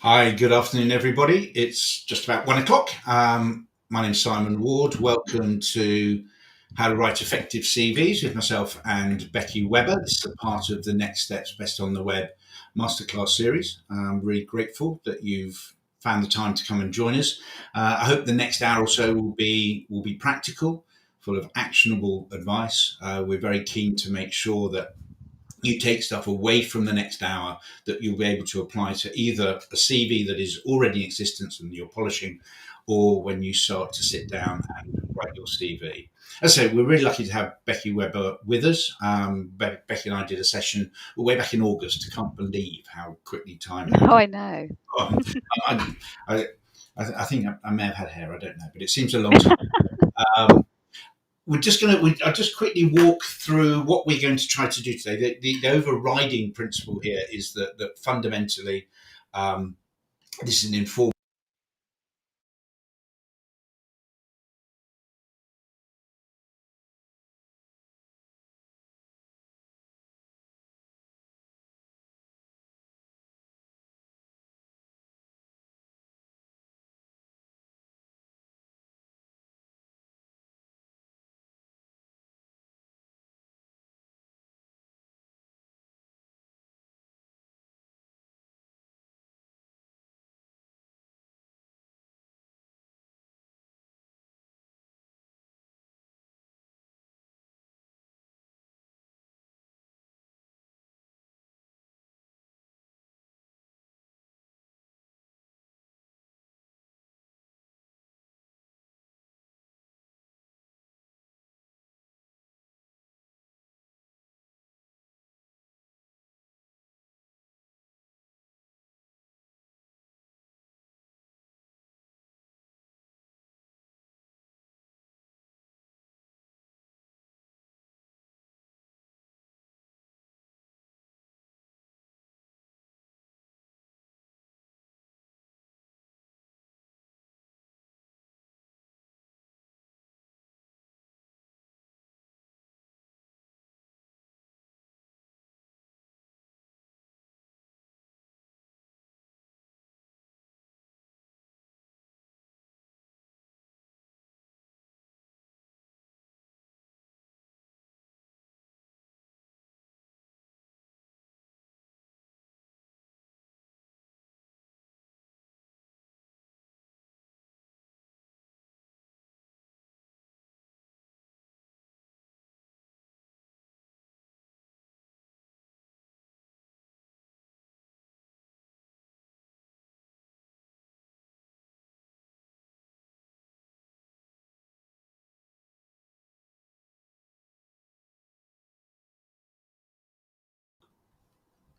Hi, good afternoon, everybody. It's just about 1 o'clock. My name's Simon Ward. Welcome to How to Write Effective CVs with myself and Becky Webber. This is a part of the Next Steps Best on the Web MasterClass series. I'm really grateful that you've found the time to come and join us. I hope the next hour or so will be practical, full of actionable advice. We're very keen to make sure that you take stuff away from the next hour that you'll be able to apply to either a CV that is already in existence and you're polishing, or when you start to sit down and write your CV. As I say, we're really lucky to have Becky Webber with us. Becky and I did a session way back in August. I can't believe how quickly time has Oh, I know. gone. I, I, I think I may have had hair, I don't know, but it seems a long time. Um, I'll just quickly walk through what we're going to try to do today. The overriding principle here is that fundamentally, this is an informal.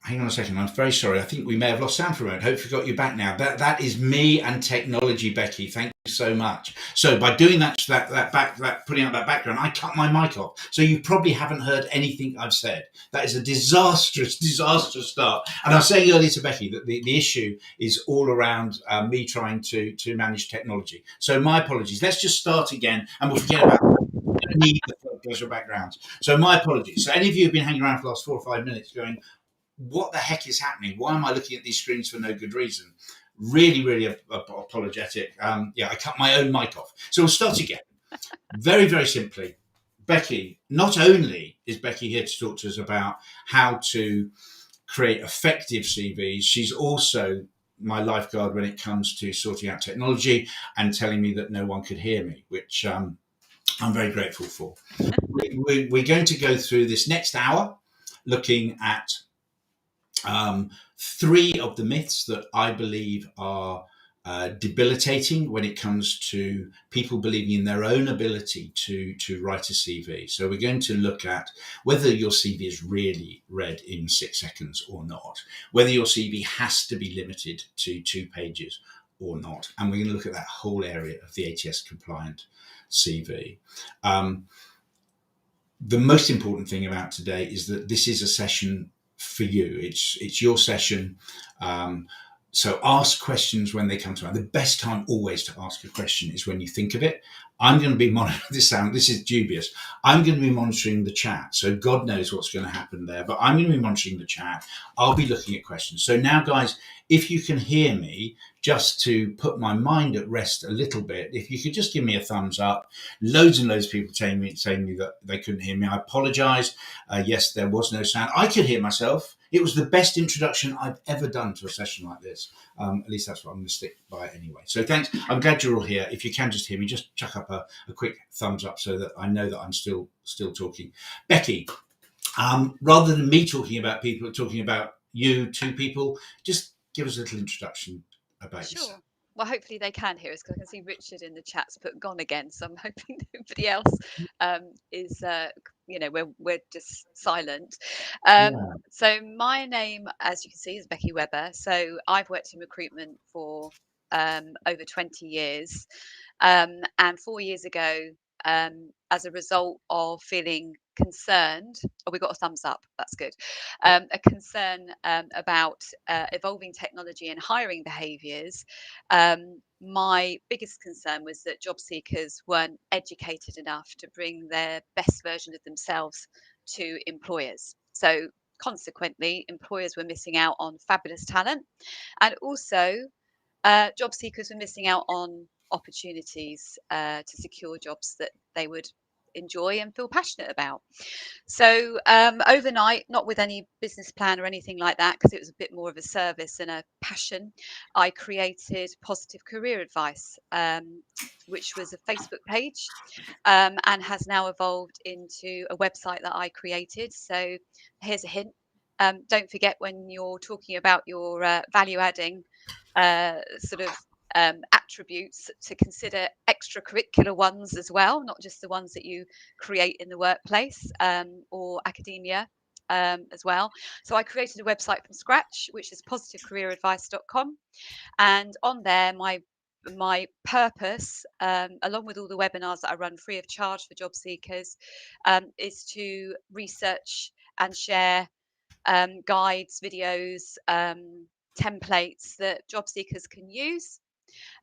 Hang on a second. I'm very sorry. I think we may have lost sound for a moment. Hopefully, got you back now. That is me and technology, Becky. Thank you so much. So by doing that putting out that background, I cut my mic off. So you probably haven't heard anything I've said. That is a disastrous start. And I was saying earlier to Becky that the issue is all around me trying to manage technology. So my apologies. Let's just start again, and we'll forget about. We don't need the pleasure backgrounds. So my apologies. So any of you who've been hanging around for the last 4 or 5 minutes going, what the heck is happening? Why am I looking at these screens for no good reason? Really apologetic. I cut my own mic off. So we'll start again. Very simply, Becky, not only is Becky here to talk to us about how to create effective CVs, she's also my lifeguard when it comes to sorting out technology and telling me that no one could hear me, which I'm very grateful for. We're going to go through this next hour looking at three of the myths that I believe are debilitating when it comes to people believing in their own ability to write a CV. So we're going to look at whether your CV is really read in 6 seconds or not, whether your CV has to be limited to 2 pages or not. And we're going to look at that whole area of the ATS compliant CV. The most important thing about today is that this is a session for you. It's your session. So ask questions when they come to mind. The best time always to ask a question is when you think of it. I'm going to be monitoring this is dubious. I'm going to be monitoring the chat. So God knows what's going to happen there, but I'm going to be monitoring the chat. I'll be looking at questions. So now, guys, if you can hear me, just to put my mind at rest a little bit, if you could just give me a thumbs up. Loads and loads of people saying me that they couldn't hear me. I apologize. Yes, there was no sound. I could hear myself. It was the best introduction I've ever done to a session like this. At least that's what I'm going to stick by anyway. So thanks. I'm glad you're all here. If you can just hear me, just chuck up a quick thumbs up so that I know that I'm still talking. Becky, rather than me talking about people, talking about you, two people, just give us a little introduction about yourself. Sure. Well, hopefully they can hear us because I can see Richard in the chat's put gone again. So I'm hoping nobody else is, we're just silent. Yeah. So my name, as you can see, is Becky Webber. So I've worked in recruitment for over 20 years. And 4 years ago, as a result of feeling concerned, oh, we got a thumbs up, that's good, a concern about evolving technology and hiring behaviours, my biggest concern was that job seekers weren't educated enough to bring their best version of themselves to employers. So consequently, employers were missing out on fabulous talent, and also job seekers were missing out on opportunities to secure jobs that they would enjoy and feel passionate about. So overnight, not with any business plan or anything like that, because it was a bit more of a service and a passion, I created Positive Career Advice, which was a Facebook page, and has now evolved into a website that I created. So here's a hint. Don't forget, when you're talking about your value adding sort of attributes, to consider extracurricular ones as well, not just the ones that you create in the workplace or academia as well. So I created a website from scratch, which is positivecareeradvice.com, and on there my purpose, along with all the webinars that I run free of charge for job seekers, is to research and share guides, videos, templates that job seekers can use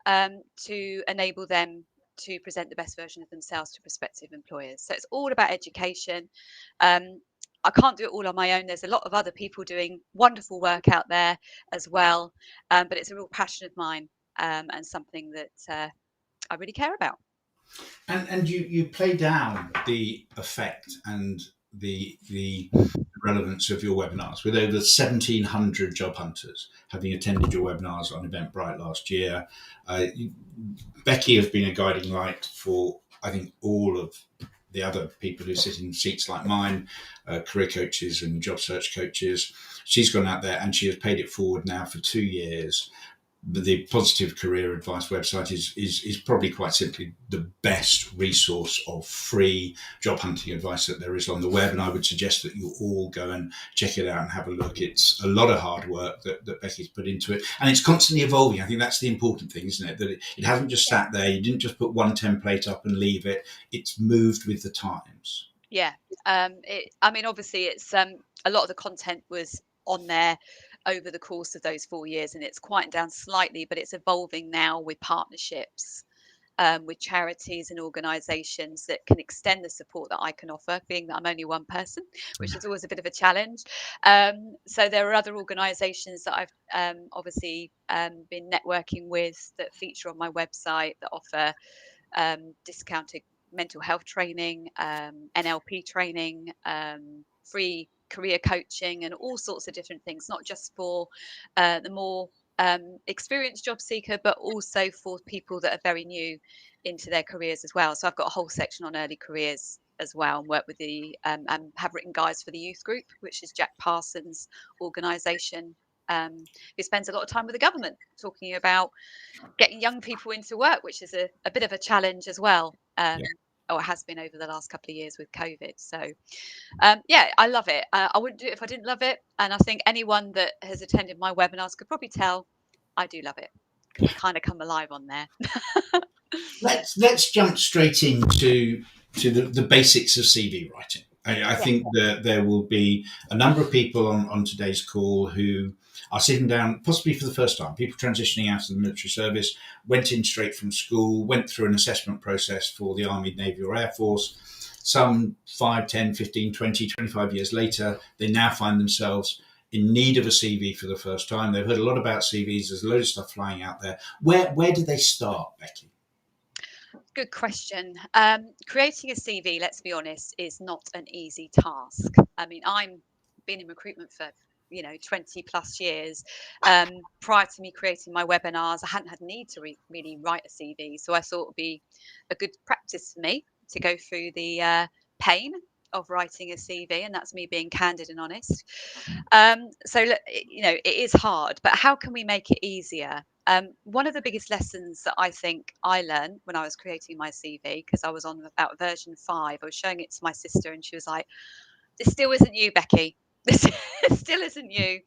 to enable them to present the best version of themselves to prospective employers. So it's all about education. I can't do it all on my own. There's a lot of other people doing wonderful work out there as well, but it's a real passion of mine, and something that I really care about. And you play down the effect and the relevance of your webinars with over 1,700 job hunters having attended your webinars on Eventbrite last year. Becky has been a guiding light for, I think, all of the other people who sit in seats like mine, career coaches and job search coaches. She's gone out there and she has paid it forward now for 2 years. The Positive Career Advice website is probably quite simply the best resource of free job hunting advice that there is on the web, and I would suggest that you all go and check it out and have a look. It's a lot of hard work that Becky's put into it, and it's constantly evolving. I think that's the important thing, isn't it? That it hasn't just sat there. You didn't just put one template up and leave it. It's moved with the times. Yeah. Obviously, it's a lot of the content was on there over the course of those 4 years, and it's quieted down slightly, but it's evolving now with partnerships with charities and organisations that can extend the support that I can offer, being that I'm only one person, which is always a bit of a challenge. So there are other organisations that I've obviously been networking with that feature on my website that offer discounted mental health training, NLP training, free career coaching, and all sorts of different things, not just for the more experienced job seeker, but also for people that are very new into their careers as well. So I've got a whole section on early careers as well, and work with the and have written guides for the youth group, which is Jack Parsons' organisation, who spends a lot of time with the government talking about getting young people into work, which is a bit of a challenge as well. Or it has been over the last couple of years with COVID. So, I love it. I wouldn't do it if I didn't love it. And I think anyone that has attended my webinars could probably tell I do love it, because I kind of come alive on there. Let's jump straight into the basics of CV writing. I think that there will be a number of people on today's call who are sitting down, possibly for the first time, people transitioning out of the military service, went in straight from school, went through an assessment process for the Army, Navy or Air Force. Some 5, 10, 15, 20, 25 years later, they now find themselves in need of a CV for the first time. They've heard a lot about CVs. There's a load of stuff flying out there. Where do they start, Becky? Good question. Creating a CV, let's be honest, is not an easy task. I mean, I'm been in recruitment for 20 plus years. Prior to me creating my webinars, I hadn't had need to really write a CV, so I thought it would be a good practice for me to go through the pain of writing a CV, and that's me being candid and honest. So it is hard, but how can we make it easier? One of the biggest lessons that I think I learned when I was creating my CV, because I was on about version 5, I was showing it to my sister and she was like, "This still isn't you, Becky. This still isn't you."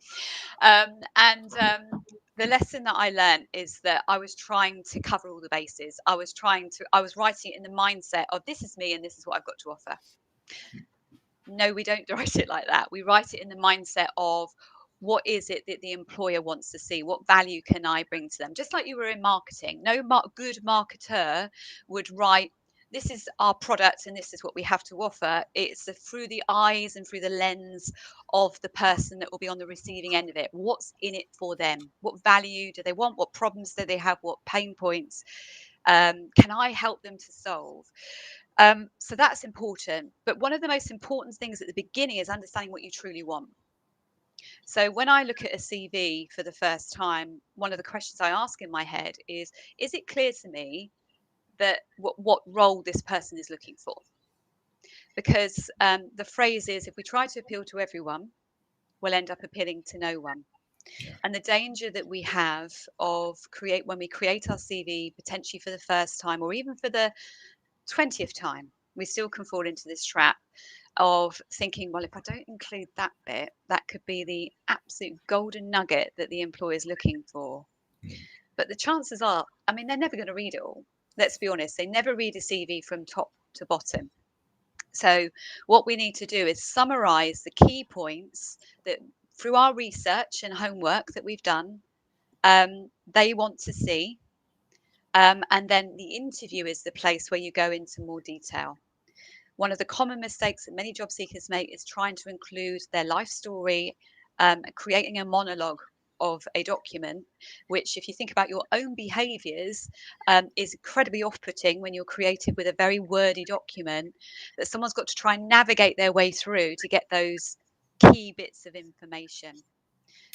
The lesson that I learned is that I was trying to cover all the bases. I was writing it in the mindset of this is me and this is what I've got to offer. No, we don't write it like that. We write it in the mindset of what is it that the employer wants to see? What value can I bring to them? Just like you were in marketing, no good marketer would write, this is our product and this is what we have to offer. It's through the eyes and through the lens of the person that will be on the receiving end of it. What's in it for them? What value do they want? What problems do they have? What pain points can I help them to solve? So that's important. But one of the most important things at the beginning is understanding what you truly want. So when I look at a CV for the first time, one of the questions I ask in my head is it clear to me that what role this person is looking for? Because the phrase is, if we try to appeal to everyone, we'll end up appealing to no one. Yeah. And the danger that we have when we create our CV, potentially for the first time or even for the 20th time, we still can fall into this trap of thinking, well, if I don't include that bit, that could be the absolute golden nugget that the employer is looking for. But the chances are, I mean, they're never going to read it all. Let's be honest, they never read a CV from top to bottom. So what we need to do is summarize the key points that through our research and homework that we've done, they want to see. And then the interview is the place where you go into more detail. One of the common mistakes that many job seekers make is trying to include their life story, creating a monologue of a document, which, if you think about your own behaviors, is incredibly off-putting when you're created with a very wordy document that someone's got to try and navigate their way through to get those key bits of information.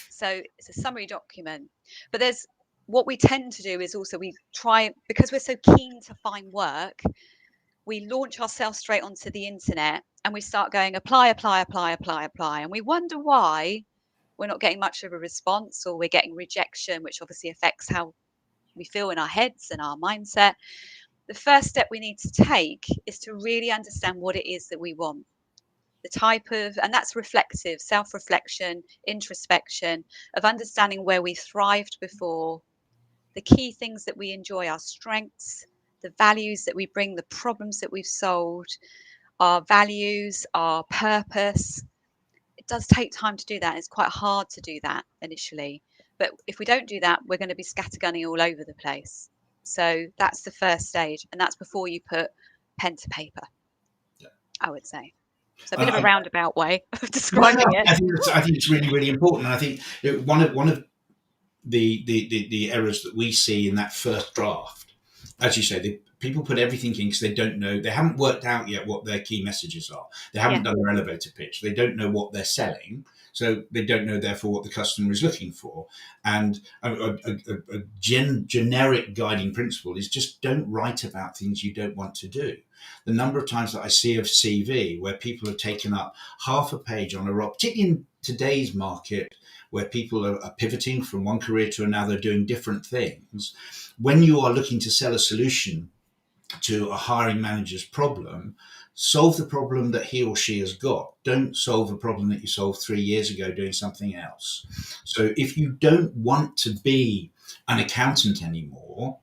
So it's a summary document. But what we tend to do is also we try, because we're so keen to find work, we launch ourselves straight onto the internet and we start going apply, apply, apply, apply, apply. And we wonder why we're not getting much of a response, or we're getting rejection, which obviously affects how we feel in our heads and our mindset. The first step we need to take is to really understand what it is that we want. And that's reflective, self-reflection, introspection, of understanding where we thrived before, the key things that we enjoy, our strengths, the values that we bring, the problems that we've solved, our values, our purpose. It does take time to do that. It's quite hard to do that initially. But if we don't do that, we're going to be scattergunning all over the place. So that's the first stage. And that's before you put pen to paper, I would say. So a bit of a roundabout way of describing it. I think it's really, really important. And I think one of the errors that we see in that first draft, as you say, people put everything in because they don't know, they haven't worked out yet what their key messages are. They haven't done their elevator pitch. They don't know what they're selling. So they don't know, therefore, what the customer is looking for. And a generic guiding principle is just don't write about things you don't want to do. The number of times that I see of CV where people have taken up half a page on a rock, particularly in today's market, where people are pivoting from one career to another, doing different things. When you are looking to sell a solution to a hiring manager's problem, solve the problem that he or she has got. Don't solve a problem that you solved 3 years ago doing something else. So if you don't want to be an accountant anymore,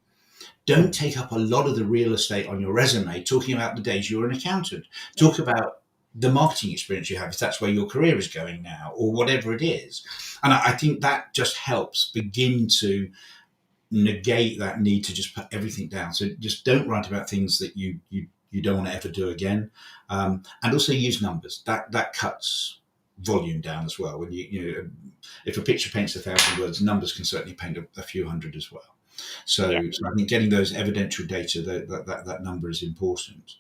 don't take up a lot of the real estate on your resume talking about the days you were an accountant. Talk about the marketing experience you have, if that's where your career is going now, or whatever it is. And I think that just helps begin to negate that need to just put everything down. So just don't write about things that you don't want to ever do again, and also use numbers. That cuts volume down as well. When if a picture paints 1,000 words, numbers can certainly paint a few hundred as well. So, Yeah. so I think getting those evidential data, that number is important.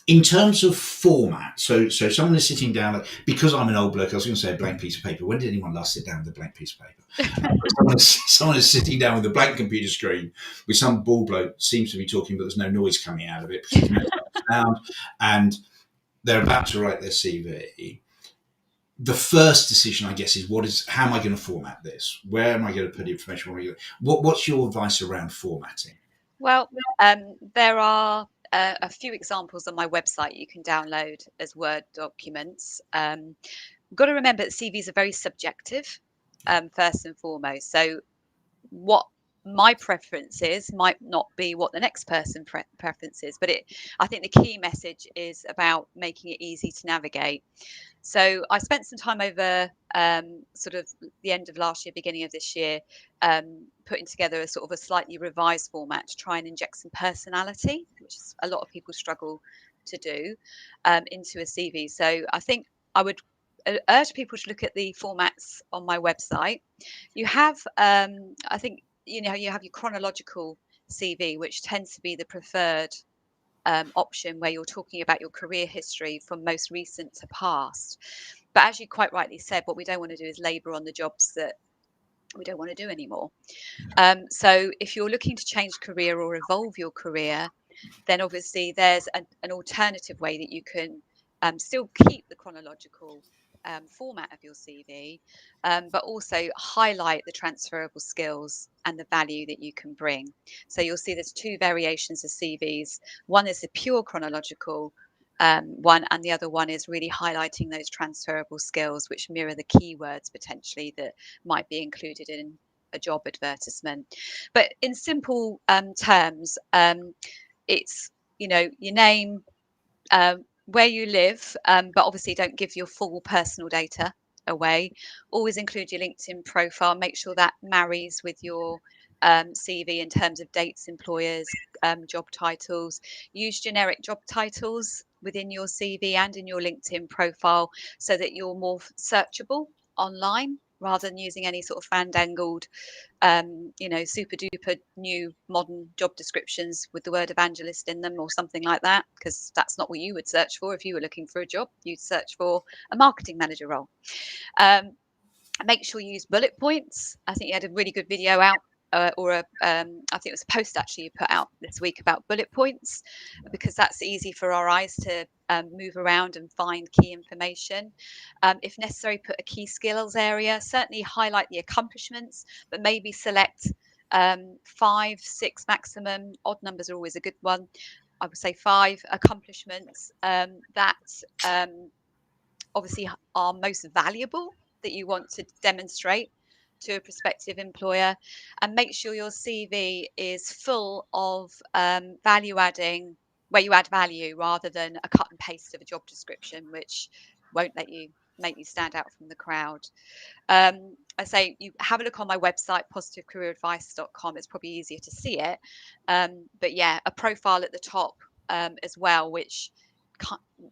In terms of format, so someone is sitting down, because I'm an old bloke, I was going to say a blank piece of paper. When did anyone last sit down with a blank piece of paper? Someone is sitting down with a blank computer screen with some bald bloke, seems to be talking, but there's no noise coming out of it because it's messed up the sound, and they're about to write their CV. The first decision, I guess, is how am I going to format this? Where am I going to put information? What's your advice around formatting? Well, there are a few examples on my website you can download as Word documents. You've got to remember that CVs are very subjective, first and foremost. So what my preference is might not be what the next person preference is, but I think the key message is about making it easy to navigate. So I spent some time over sort of the end of last year, beginning of this year, putting together a sort of a slightly revised format to try and inject some personality, which a lot of people struggle to do, into a CV. So I think I would urge people to look at the formats on my website. You have, I think, you have your chronological CV, which tends to be the preferred option, where you're talking about your career history from most recent to past. But as you quite rightly said, what we don't want to do is labour on the jobs that we don't want to do anymore. So if you're looking to change career or evolve your career, then obviously there's an alternative way that you can still keep the chronological format of your CV, but also highlight the transferable skills and the value that you can bring. So you'll see there's two variations of CVs. One is the pure chronological one, and the other one is really highlighting those transferable skills, which mirror the keywords potentially that might be included in a job advertisement. But in simple terms, it's your name, where you live, but obviously don't give your full personal data away. Always include your LinkedIn profile. Make sure that marries with your CV in terms of dates, employers, job titles. Use generic job titles within your CV and in your LinkedIn profile so that you're more searchable online rather than using any sort of fandangled super duper new modern job descriptions with the word evangelist in them or something like that, because that's not what you would search for if you were looking for a job. You'd search for a marketing manager role. Make sure you use bullet points. I think you had a really good video out, I think it was a post actually you put out this week about bullet points, because that's easy for our eyes to move around and find key information. If necessary, put a key skills area. Certainly highlight the accomplishments, but maybe select 5, 6 maximum. Odd numbers are always a good one. I would say 5 accomplishments that obviously are most valuable, that you want to demonstrate to a prospective employer, and make sure your CV is full of value adding, where you add value rather than a cut and paste of a job description, which won't make you stand out from the crowd. I say you have a look on my website, positivecareeradvice.com. It's probably easier to see it. But yeah, a profile at the top as well, which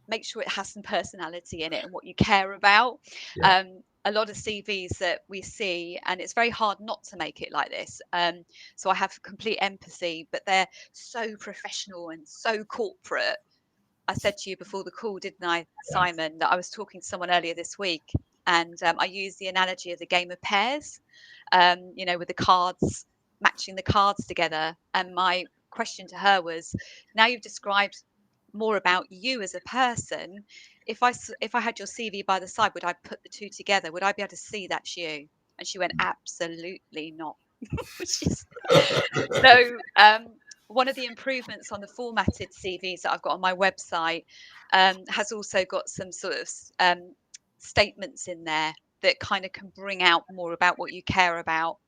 make sure it has some personality in it and what you care about. Yeah. A lot of CVs that we see, and it's very hard not to make it like this. So I have complete empathy, but they're so professional and so corporate. I said to you before the call, didn't I, Yeah. Simon, that I was talking to someone earlier this week, and I used the analogy of the game of pairs, with the cards, matching the cards together. And my question to her was, now you've described more about you as a person. If I had your CV by the side, would I put the two together? Would I be able to see that's you? And she went, absolutely not. Which is so. One of the improvements on the formatted CVs that I've got on my website has also got some sort of statements in there that kind of can bring out more about what you care about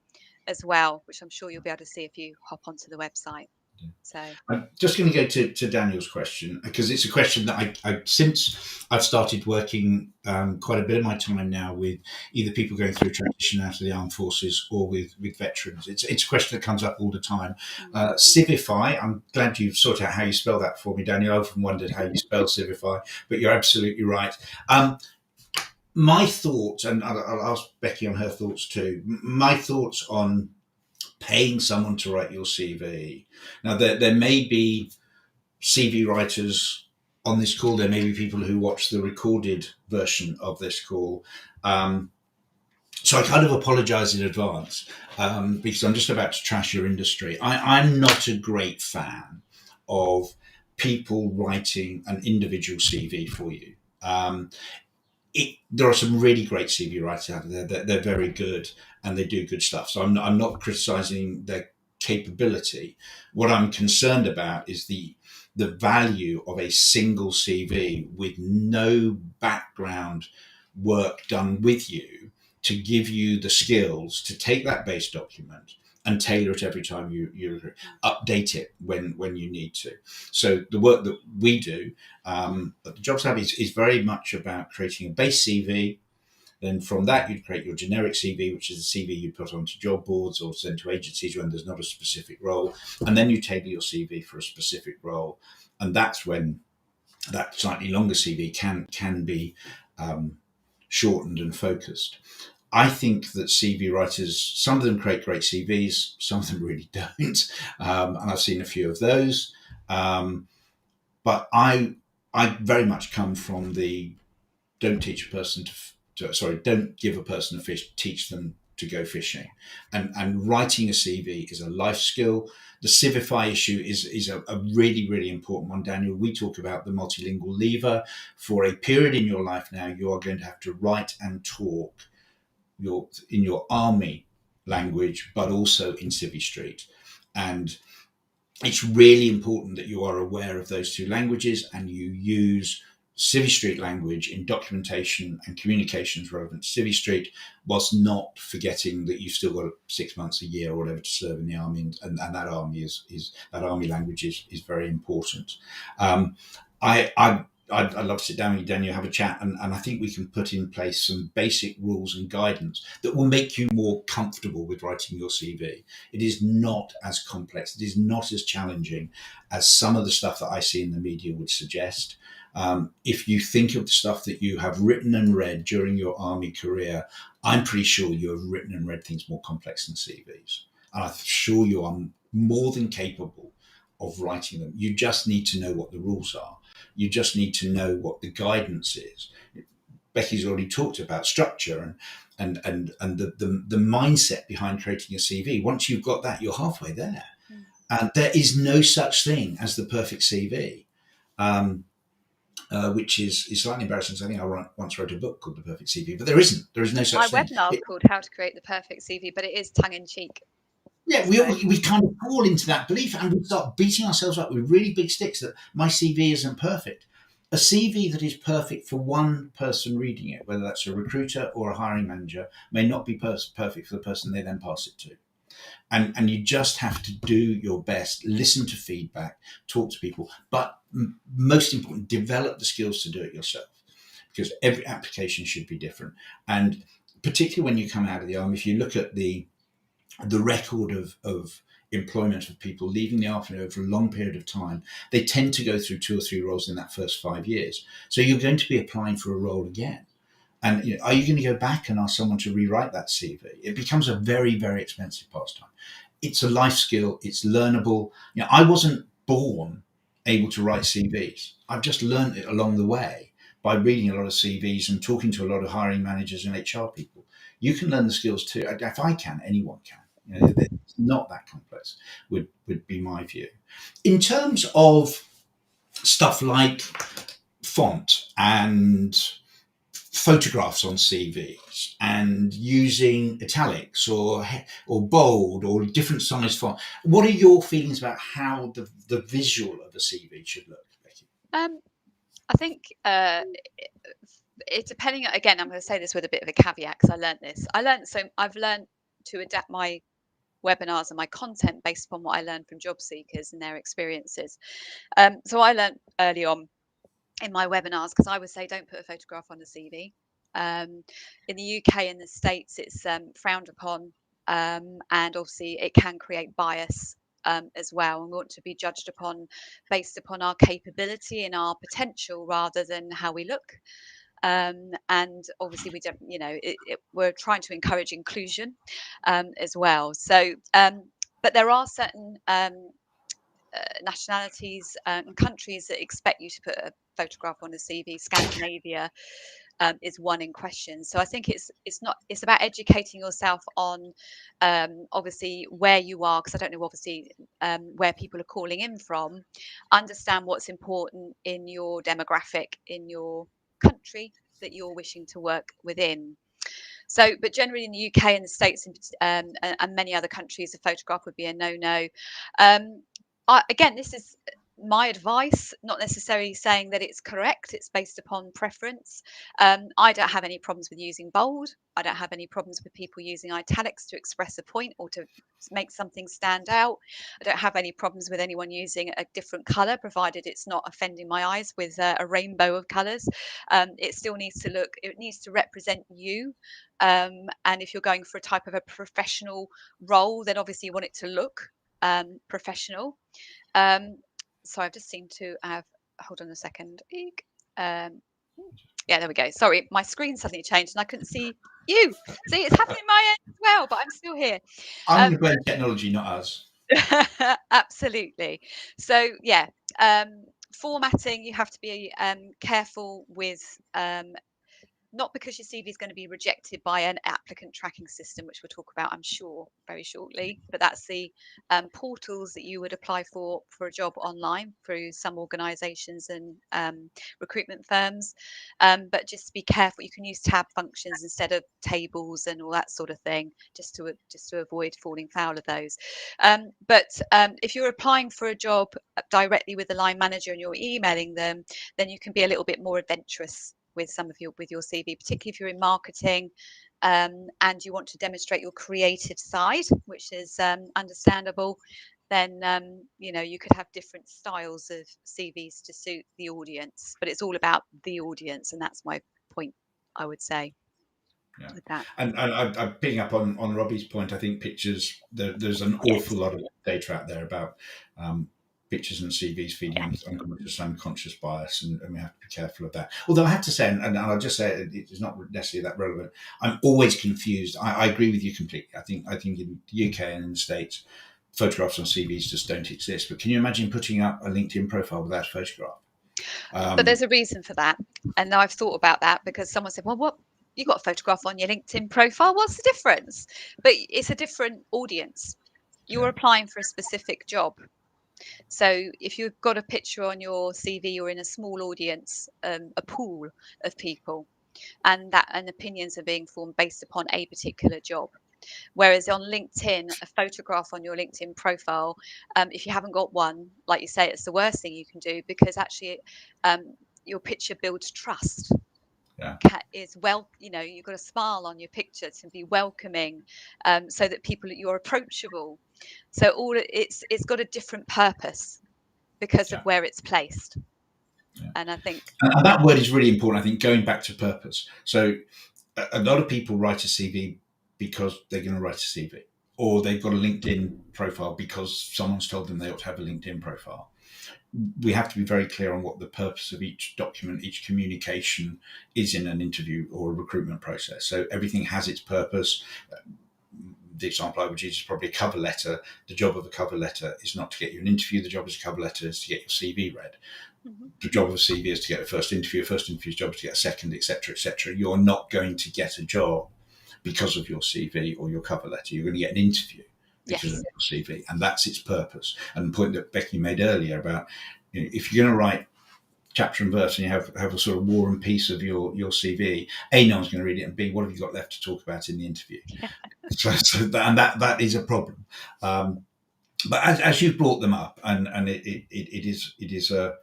as well, which I'm sure you'll be able to see if you hop onto the website. So I'm just going to go to Daniel's question, because it's a question that since I've started working quite a bit of my time now with either people going through a transition out of the armed forces or with veterans. It's a question that comes up all the time. Civify, I'm glad you've sorted out how you spell that for me, Daniel. I often wondered how you spell Civify, but you're absolutely right. My thoughts, and I'll ask Becky on her thoughts too. My thoughts on paying someone to write your CV. Now, there may be CV writers on this call. There may be people who watch the recorded version of this call. So I kind of apologize in advance because I'm just about to trash your industry. I'm not a great fan of people writing an individual CV for you. There are some really great CV writers out there. They're very good and they do good stuff. So I'm not criticizing their capability. What I'm concerned about is the value of a single CV with no background work done with you to give you the skills to take that base document and tailor it every time you update it when you need to. So the work that we do at the Jobs Lab is very much about creating a base CV. Then from that, you'd create your generic CV, which is a CV you put onto job boards or send to agencies when there's not a specific role. And then you tailor your CV for a specific role. And that's when that slightly longer CV can be shortened and focused. I think that CV writers, some of them create great CVs, some of them really don't. And I've seen a few of those. But I very much come from the don't teach a person don't give a person a fish, teach them to go fishing. And writing a CV is a life skill. The Civify issue is a really, really important one, Daniel. We talk about the multilingual lever. For a period in your life now, you are going to have to write and talk in your army language, but also in Civvy Street. And it's really important that you are aware of those two languages and you use Civvy Street language in documentation and communications relevant to Civvy Street, whilst not forgetting that you've still got 6 months, a year, or whatever to serve in the army, and that army is that army language is very important. I'd love to sit down with you, Daniel, have a chat, and I think we can put in place some basic rules and guidance that will make you more comfortable with writing your CV. It is not as complex, it is not as challenging as some of the stuff that I see in the media would suggest. If you think of the stuff that you have written and read during your army career, I'm pretty sure you have written and read things more complex than CVs. And I'm sure you are more than capable of writing them. You just need to know what the rules are. You just need to know what the guidance is. Becky's already talked about structure and the mindset behind creating a CV. Once you've got that, you're halfway there. And there is no such thing as the perfect CV. Which is slightly embarrassing. I think I once wrote a book called The Perfect CV, but there isn't. There is no such my thing. webinar is called How to Create the Perfect CV, but it is tongue in cheek. Yeah, we kind of fall into that belief and we start beating ourselves up with really big sticks that my CV isn't perfect. A CV that is perfect for one person reading it, whether that's a recruiter or a hiring manager, may not be perfect for the person they then pass it to. And you just have to do your best, listen to feedback, talk to people, but most important, develop the skills to do it yourself, because every application should be different. And particularly when you come out of the army, if you look at the record of employment of people leaving the army over a long period of time, they tend to go through 2 or 3 roles in that first 5 years. So you're going to be applying for a role again. And are you going to go back and ask someone to rewrite that CV? It becomes a very, very expensive pastime. It's a life skill. It's learnable. I wasn't born able to write CVs. I've just learned it along the way by reading a lot of CVs and talking to a lot of hiring managers and HR people. You can learn the skills too. If I can, anyone can. It's not that complex, would be my view. In terms of stuff like font and photographs on CVs and using italics or bold or different size font, what are your feelings about how the visual of a CV should look, Becky? I think it's depending. Again, I'm going to say this with a bit of a caveat because I learned this. I've learned to adapt my webinars and my content based upon what I learned from job seekers and their experiences. So I learned early on in my webinars, because I would say don't put a photograph on the CV. In the UK and the States, it's frowned upon, and obviously it can create bias as well. And we want to be judged upon based upon our capability and our potential rather than how we look. And obviously we don't, we're trying to encourage inclusion as well. So, but there are certain nationalities and countries that expect you to put a photograph on a CV. Scandinavia is one in question. So I think it's about educating yourself on obviously where you are, because I don't know obviously where people are calling in from. Understand what's important in your demographic, in your country that you're wishing to work within. So, but generally in the UK and the States and many other countries, a photograph would be a no-no. Again, this is my advice, not necessarily saying that it's correct. It's based upon preference. I don't have any problems with using bold. I don't have any problems with people using italics to express a point or to make something stand out. I don't have any problems with anyone using a different color, provided it's not offending my eyes with a rainbow of colors. It still needs to look, it needs to represent you. And if you're going for a type of a professional role, then obviously you want it to look professional. So I've just seemed to have, hold on a second. Yeah, there we go. Sorry, my screen suddenly changed and I couldn't see you. See, it's happening my end as well, but I'm still here. I'm going to blame technology, not us. Absolutely. So yeah, formatting, you have to be careful with not because your CV is going to be rejected by an applicant tracking system, which we'll talk about, I'm sure, very shortly. But that's the portals that you would apply for a job online through some organisations and recruitment firms. But just be careful. You can use tab functions instead of tables and all that sort of thing, just to avoid falling foul of those. But if you're applying for a job directly with the line manager and you're emailing them, then you can be a little bit more adventurous with your CV, particularly if you're in marketing and you want to demonstrate your creative side, which is understandable. Then you could have different styles of CVs to suit the audience, but it's all about the audience, and that's my point, I would say. Yeah. With that, and I'm picking up on Robbie's point. I think pictures, there's an awful lot of data out there about pictures and CVs feeding unconscious and unconscious bias, and we have to be careful of that. Although I have to say, and I'll just say it's not necessarily that relevant, I'm always confused. I agree with you completely. I think in the UK and in the States, photographs on CVs just don't exist. But can you imagine putting up a LinkedIn profile without a photograph? But there's a reason for that, and I've thought about that because someone said, well, what, you got a photograph on your LinkedIn profile, what's the difference? But it's a different audience. You're applying for a specific job. So if you've got a picture on your CV, you're in a small audience, a pool of people, and opinions are being formed based upon a particular job. Whereas on LinkedIn, a photograph on your LinkedIn profile, if you haven't got one, like you say, it's the worst thing you can do, because actually your picture builds trust. Yeah. Is you've got a smile on your picture to be welcoming, so that you're approachable. So it's got a different purpose because of where it's placed. Yeah. And I think and that word is really important. I think going back to purpose. So a lot of people write a CV because they're going to write a CV, or they've got a LinkedIn profile because someone's told them they ought to have a LinkedIn profile. We have to be very clear on what the purpose of each document, each communication is in an interview or a recruitment process. So everything has its purpose. The example I would use is probably a cover letter. The job of a cover letter is not to get you an interview. The job of a cover letter is to get your CV read. The job of a CV is to get a first interview. A first interview's job is to get a second, etc., etc. You're not going to get a job because of your CV or your cover letter. You're going to get an interview because of your CV, and that's its purpose. And the point that Becky made earlier about, if you're going to write chapter and verse and you have a sort of war and peace of your CV, A, no one's going to read it, and B, what have you got left to talk about in the interview? that is a problem. But as you've brought them up, and it is a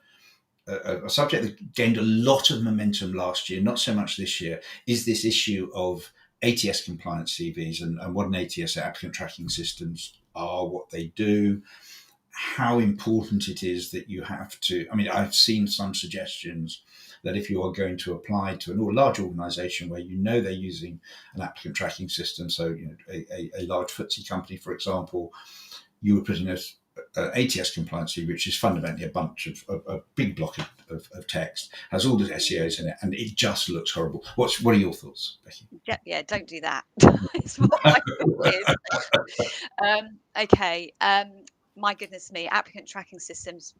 subject that gained a lot of momentum last year, not so much this year, is this issue of ATS compliant CVs and what an ATS, applicant tracking systems, are, what they do, how important it is that you have to. I mean, I've seen some suggestions that if you are going to apply to a large organisation where you know they're using an applicant tracking system, so a large FTSE company, for example, you would put in a ATS compliancy, which is fundamentally a bunch of a big block of text, has all the SEOs in it, and it just looks horrible. What are your thoughts, Becky? Yeah, don't do that. It's what my thought is. Okay. My goodness me, applicant tracking systems.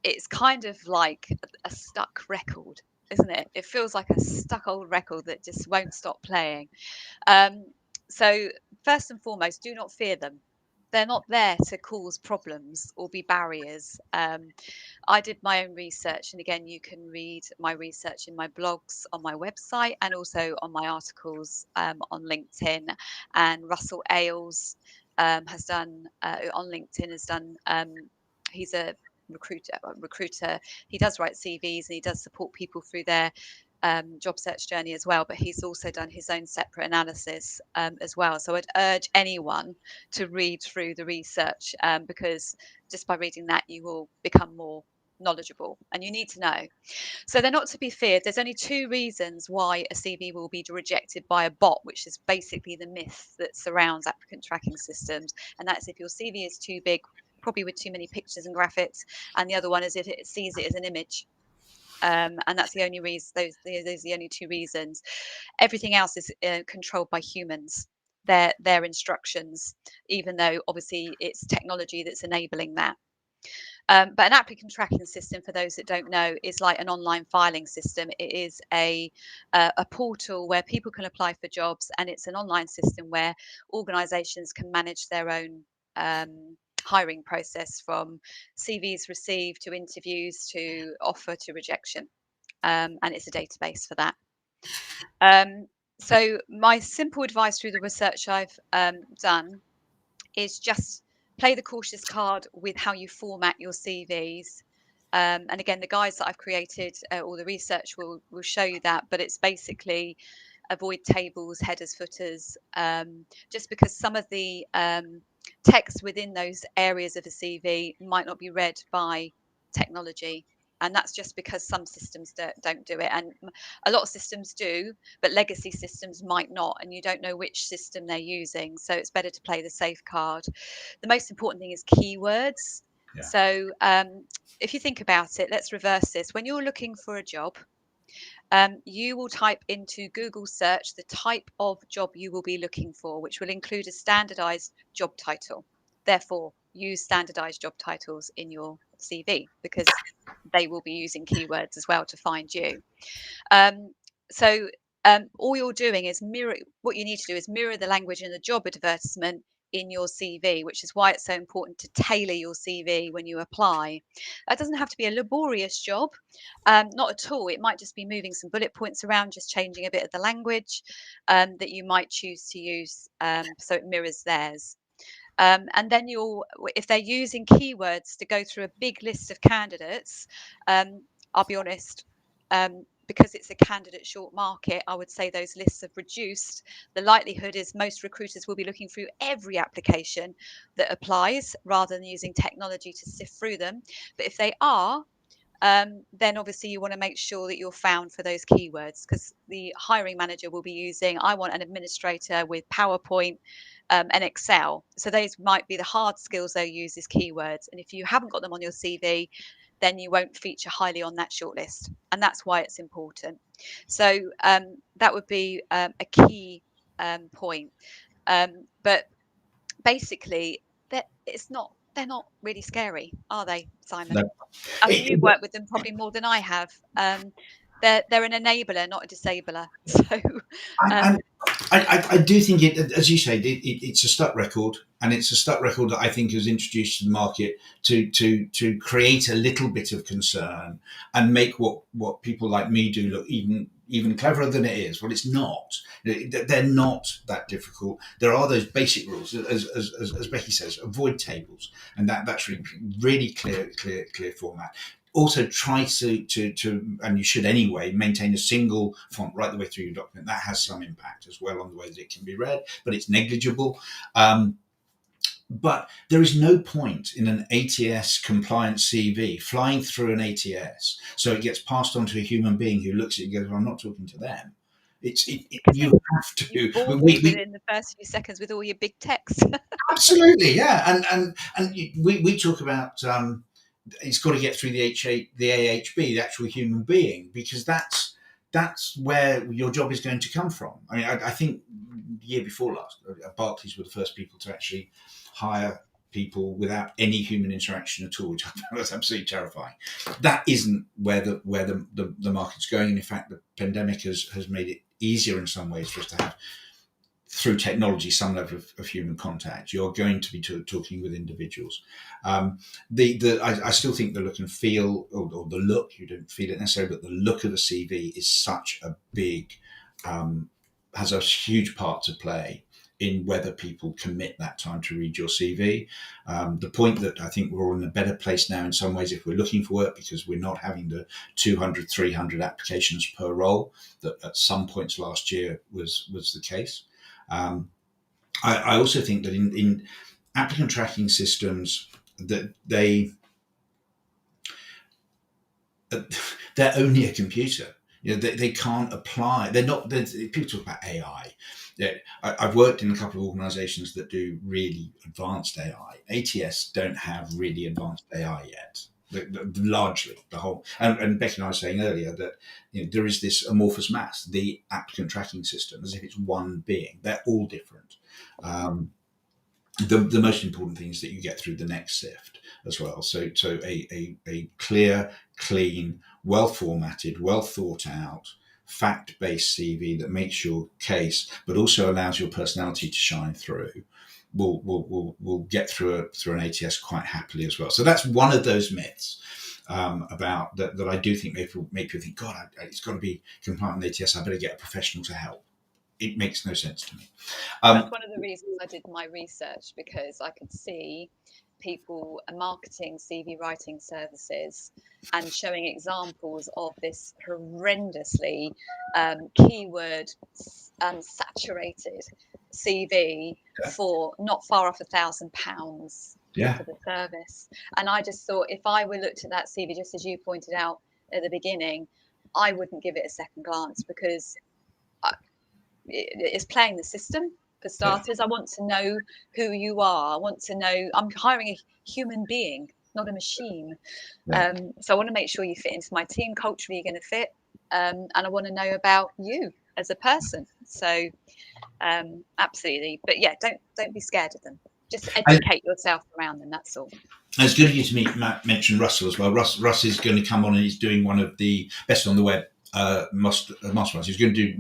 It's kind of like a stuck record, isn't it? It feels like a stuck old record that just won't stop playing. Um, so first and foremost, do not fear them. They're not there to cause problems or be barriers. I did my own research, and again, you can read my research in my blogs on my website and also on my articles on LinkedIn. And Russell Ailes has done on LinkedIn has done. He's a recruiter. He does write CVs and he does support people through their job search journey as well, but he's also done his own separate analysis as well. So I'd urge anyone to read through the research because just by reading that, you will become more knowledgeable, and you need to know. So they're not to be feared. There's only two reasons why a CV will be rejected by a bot, which is basically the myth that surrounds applicant tracking systems. And that's if your CV is too big, probably with too many pictures and graphics, and the other one is if it sees it as an image. And that's the only reason. Those are the only two reasons. Everything else is controlled by humans. Their instructions, even though obviously it's technology that's enabling that. But an applicant tracking system, for those that don't know, is like an online filing system. It is a portal where people can apply for jobs, and it's an online system where organisations can manage their own hiring process, from CVs received to interviews to offer to rejection. And it's a database for that. So my simple advice through the research I've done is just play the cautious card with how you format your CVs. And again, the guides that I've created or the research will show you that, but it's basically avoid tables, headers, footers, just because some of the text within those areas of a CV might not be read by technology. And that's just because some systems don't do it. And a lot of systems do, but legacy systems might not. And you don't know which system they're using. So it's better to play the safe card. The most important thing is keywords. Yeah. So if you think about it, let's reverse this. When you're looking for a job, you will type into Google search the type of job you will be looking for, which will include a standardized job title. Therefore, use standardized job titles in your CV because they will be using keywords as well to find you. So all you're doing is what you need to do is mirror the language in the job advertisement in your CV, which is why it's so important to tailor your CV when you apply. That doesn't have to be a laborious job, not at all. It might just be moving some bullet points around, just changing a bit of the language that you might choose to use so it mirrors theirs. And then if they're using keywords to go through a big list of candidates, I'll be honest, because it's a candidate short market, I would say those lists have reduced. The likelihood is most recruiters will be looking through every application that applies rather than using technology to sift through them. But if they are, then obviously you want to make sure that you're found for those keywords, because the hiring manager will be using, I want an administrator with PowerPoint and Excel. So those might be the hard skills they'll use as keywords. And if you haven't got them on your CV, then you won't feature highly on that shortlist. And that's why it's important. So that would be a key point. But basically, they're not really scary, are they, Simon? No. I mean, you've worked with them probably more than I have. They're an enabler, not a disabler. So um, I do think it, as you said, it's a stuck record, and it's a stuck record that I think is introduced to the market to create a little bit of concern and make what people like me do look even cleverer than it is. Well, it's not. They're not that difficult. There are those basic rules, as Becky says, avoid tables, and that's really clear format. also try to, and you should anyway, maintain a single font right the way through your document. That has some impact as well on the way that it can be read, but it's negligible. But there is no point in an ATS compliant CV flying through an ATS so it gets passed on to a human being who looks at it and goes, well, I'm not talking to them. You have to. Bore me within the first few seconds with all your big text. Absolutely, yeah, and we talk about it's got to get through the AHB, the actual human being, because that's where your job is going to come from. I mean, I think the year before last, Barclays were the first people to actually hire people without any human interaction at all, which I found was absolutely terrifying. That isn't where the market's going. And in fact, the pandemic has made it easier in some ways for us to have, through technology, some level of human contact. You're going to be talking with individuals. I still think the look and feel, or the look, you don't feel it necessarily, but the look of a CV is such a big, has a huge part to play in whether people commit that time to read your CV. The point that I think we're all in a better place now in some ways if we're looking for work, because we're not having the 200, 300 applications per role that at some points last year was the case. I also think that in applicant tracking systems that they're only a computer. They can't apply. They're not. People talk about AI. I've worked in a couple of organisations that do really advanced AI. ATS don't have really advanced AI yet. Largely, the whole, and Becky and I were saying earlier that there is this amorphous mass, the applicant tracking system, as if it's one being. They're all different. The most important thing is that you get through the next sift as well. So a clear, clean, well formatted, well thought out, fact-based CV that makes your case, but also allows your personality to shine through, will get through an ATS quite happily as well. So that's one of those myths about that I do think make people think, God, it's got to be compliant with ATS. I better get a professional to help. It makes no sense to me. That's one of the reasons I did my research, because I could see people marketing CV writing services and showing examples of this horrendously keyword saturated CV for not far off £1,000 for the service. And I just thought, if I were looked at that CV, just as you pointed out at the beginning, I wouldn't give it a second glance, because it's playing the system. For starters, I want to know who you are. I want to know, I'm hiring a human being, not a machine. So I want to make sure you fit into my team. Culturally, you're going to fit. And I want to know about you as a person. So absolutely. But yeah, don't be scared of them. Just educate yourself around them. That's all. It's good of you to mention Russell as well. Russ is going to come on and he's doing one of the best on the web masterclass. He's going to do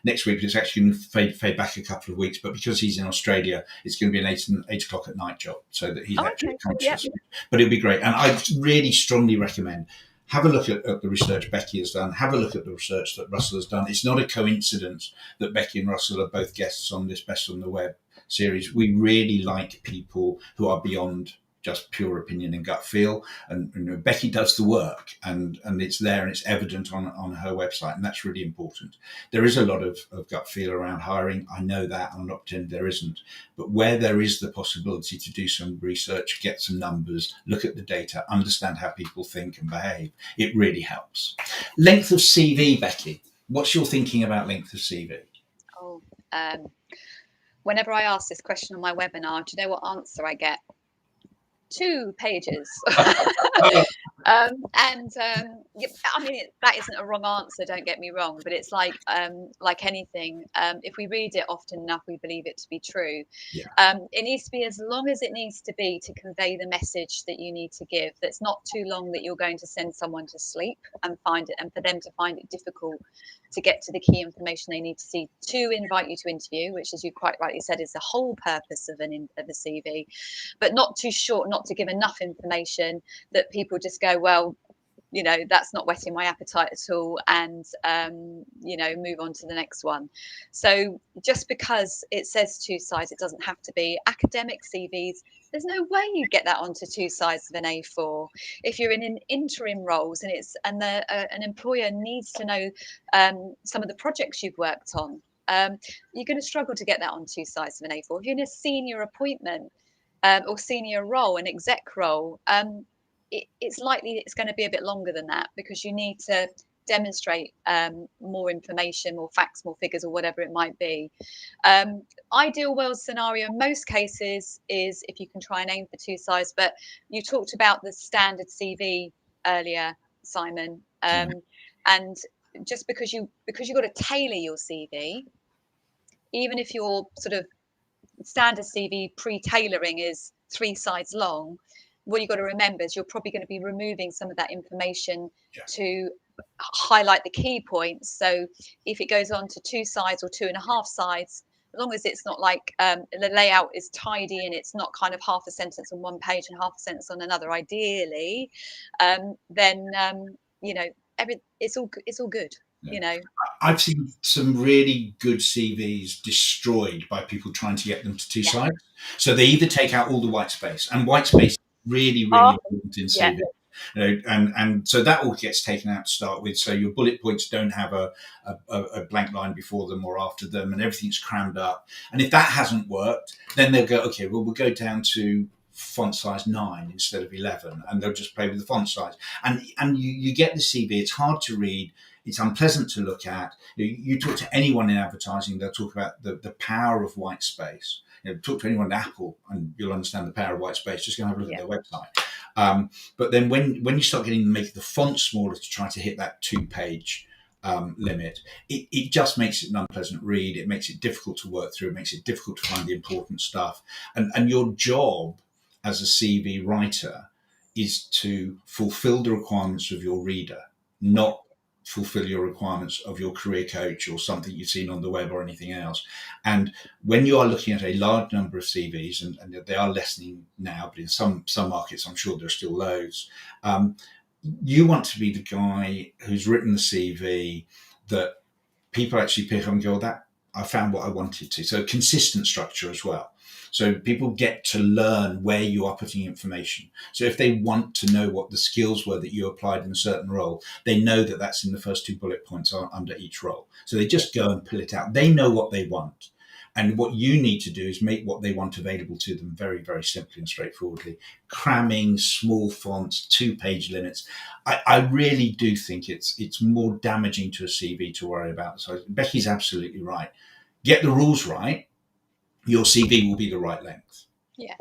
next week, but it's actually going to fade back a couple of weeks. But because he's in Australia, it's going to be an 8 o'clock at night job, so that he's actually conscious. Yep. But it'll be great. And I really strongly recommend, have a look at the research Becky has done. Have a look at the research that Russell has done. It's not a coincidence that Becky and Russell are both guests on this Best on the Web series. We really like people who are beyond just pure opinion and gut feel, and Becky does the work, and it's there and it's evident on her website, and that's really important. There is a lot of gut feel around hiring. I know that. I'm not pretending there isn't, but where there is the possibility to do some research, get some numbers, look at the data, understand how people think and behave, it really helps. Length of CV, Becky. What's your thinking about length of CV? Whenever I ask this question on my webinar, do you know what answer I get? 2 pages. I mean, that isn't a wrong answer, don't get me wrong, but it's like anything, if we read it often enough, we believe it to be true. It needs to be as long as it needs to be to convey the message that you need to give. That's not too long that you're going to send someone to sleep and find it, and for them to find it difficult to get to the key information they need to see to invite you to interview, which, as you quite rightly said, is the whole purpose of a CV, but not too short, not to give enough information that people just go, well, that's not whetting my appetite at all, and move on to the next one. So just because it says 2 sides, it doesn't have to be. Academic CVs, there's no way you get that onto 2 sides of an A4. If you're in an interim roles and an employer needs to know some of the projects you've worked on, you're going to struggle to get that on 2 sides of an A4. If you're in a senior appointment or senior role, an exec role, it's likely it's going to be a bit longer than that, because you need to demonstrate more information, more facts, more figures, or whatever it might be. Ideal world scenario in most cases is if you can try and aim for 2 sides. But you talked about the standard CV earlier, Simon, and just because you've got to tailor your CV, even if your sort of standard CV pre-tailoring is 3 sides long, what you've got to remember is you're probably going to be removing some of that information to highlight the key points. So if it goes on to 2 sides or 2.5 sides, as long as it's not like the layout is tidy and it's not kind of half a sentence on one page and half a sentence on another, ideally, then it's all good. I've seen some really good CVs destroyed by people trying to get them to 2 sides. So they either take out all the white space, and white space is really important in CV. And so that all gets taken out to start with. So your bullet points don't have a blank line before them or after them, and everything's crammed up. And if that hasn't worked, then they'll go, okay, well, we'll go down to font size 9 instead of 11, and they'll just play with the font size. And you get the CV. It's hard to read. It's unpleasant to look at. You talk to anyone in advertising, they'll talk about the power of white space. Talk to anyone at Apple, and you'll understand the power of white space. Just go and have a look at their website. But then when you start making the font smaller to try to hit that 2-page limit, it just makes it an unpleasant read. It makes it difficult to work through. It makes it difficult to find the important stuff. And your job as a CV writer is to fulfill the requirements of your reader, not fulfill your requirements of your career coach or something you've seen on the web or anything else. And when you are looking at a large number of CVs, and they are lessening now, but in some markets, I'm sure there are still loads, you want to be the guy who's written the CV that people actually pick up and go, that I found what I wanted to. So consistent structure as well. So people get to learn where you are putting information. So if they want to know what the skills were that you applied in a certain role, they know that that's in the first 2 bullet points under each role. So they just go and pull it out. They know what they want. And what you need to do is make what they want available to them very, very simply and straightforwardly. Cramming, small fonts, 2-page limits. I really do think it's more damaging to a CV to worry about. So Becky's absolutely right. Get the rules right. Your CV will be the right length. Yeah,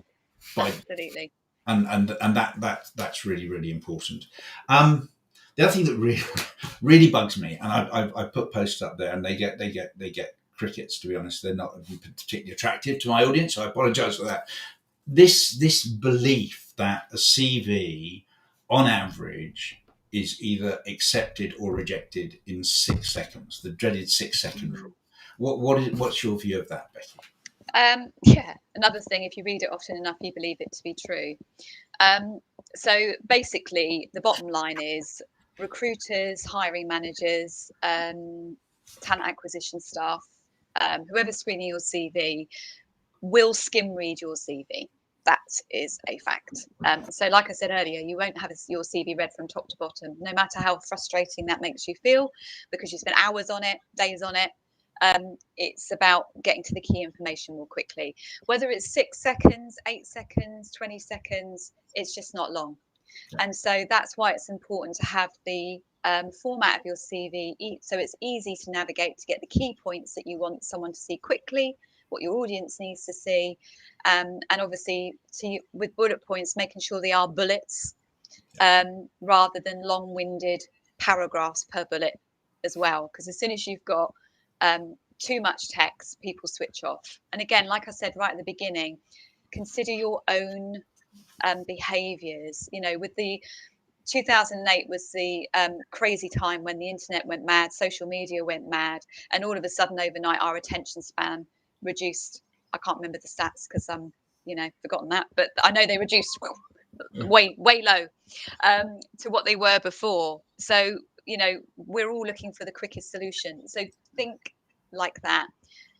absolutely. And that's really, really important. The other thing that really bugs me, and I put posts up there, and they get crickets. To be honest, they're not particularly attractive to my audience, so I apologise for that. This belief that a CV, on average, is either accepted or rejected in 6 seconds. The dreaded 6-second rule. What's your view of that, Becky? Another thing, if you read it often enough, you believe it to be true. So basically, the bottom line is recruiters, hiring managers, talent acquisition staff, whoever's screening your CV will skim read your CV. That is a fact. So like I said earlier, you won't have your CV read from top to bottom, no matter how frustrating that makes you feel, because you spent hours on it, days on it. It's about getting to the key information more quickly. Whether it's 6 seconds, 8 seconds, 20 seconds, it's just not long. And so that's why it's important to have the format of your CV so it's easy to navigate, to get the key points that you want someone to see quickly, what your audience needs to see, and obviously with bullet points, making sure they are bullets rather than long-winded paragraphs per bullet as well, because as soon as you've got too much text, people switch off. And again, like I said right at the beginning, consider your own behaviors. With the 2008 was the crazy time when the internet went mad, social media went mad, and all of a sudden overnight our attention span reduced. I can't remember the stats because I'm forgotten that, but I know they reduced way low. to what they were before. So, we're all looking for the quickest solution. So think like that,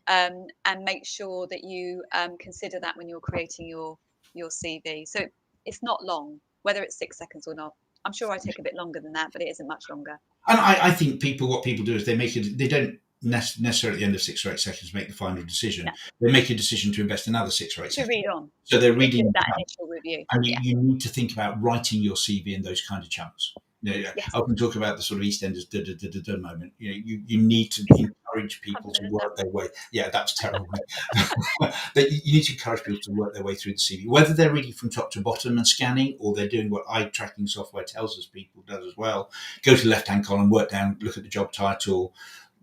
and make sure that you consider that when you're creating your CV. So it's not long, whether it's 6 seconds or not. I'm sure I take a bit longer than that, but it isn't much longer. And I think what people do is they don't necessarily at the end of 6 or 8 seconds make the final decision. No, They make a decision to invest another 6 or 8 seconds. to read on. So they're It's just reading, that initial review. and Yeah. you need to think about writing your CV in those kind of chunks. Yes. I often talk about the sort of EastEnders moment. You need to encourage people to work their way. Yeah, that's terrible. That you need to encourage people to work their way through the CV, whether they're reading from top to bottom and scanning, or they're doing what eye tracking software tells us people does as well. Go to the left-hand column, work down, look at the job title,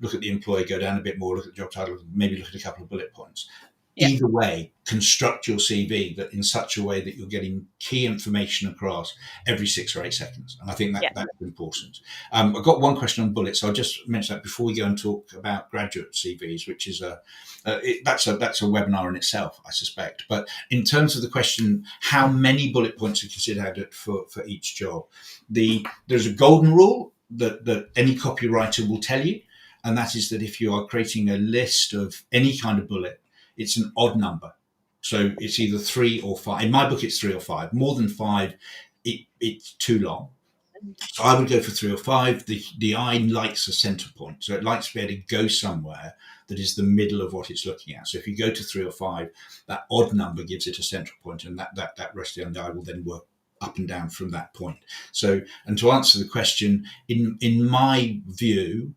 look at the employer, go down a bit more, look at the job title, maybe look at a couple of bullet points. Yeah. Either way, construct your CV that in such a way that you're getting key information across every 6 or 8 seconds. And I think that's important. I've got one question on bullets. So I'll just mention that before we go and talk about graduate CVs, which is that's a webinar in itself, I suspect. But in terms of the question, how many bullet points are considered for each job? There's a golden rule that any copywriter will tell you, and that is that if you are creating a list of any kind of bullet, it's an odd number. So it's either 3 or 5. In my book, it's 3 or 5. More than 5, it's too long. So I would go for 3 or 5. The eye likes a center point. So it likes to be able to go somewhere that is the middle of what it's looking at. So if you go to 3 or 5, that odd number gives it a central point, and that rest of the eye will then work up and down from that point. So, and to answer the question, in my view,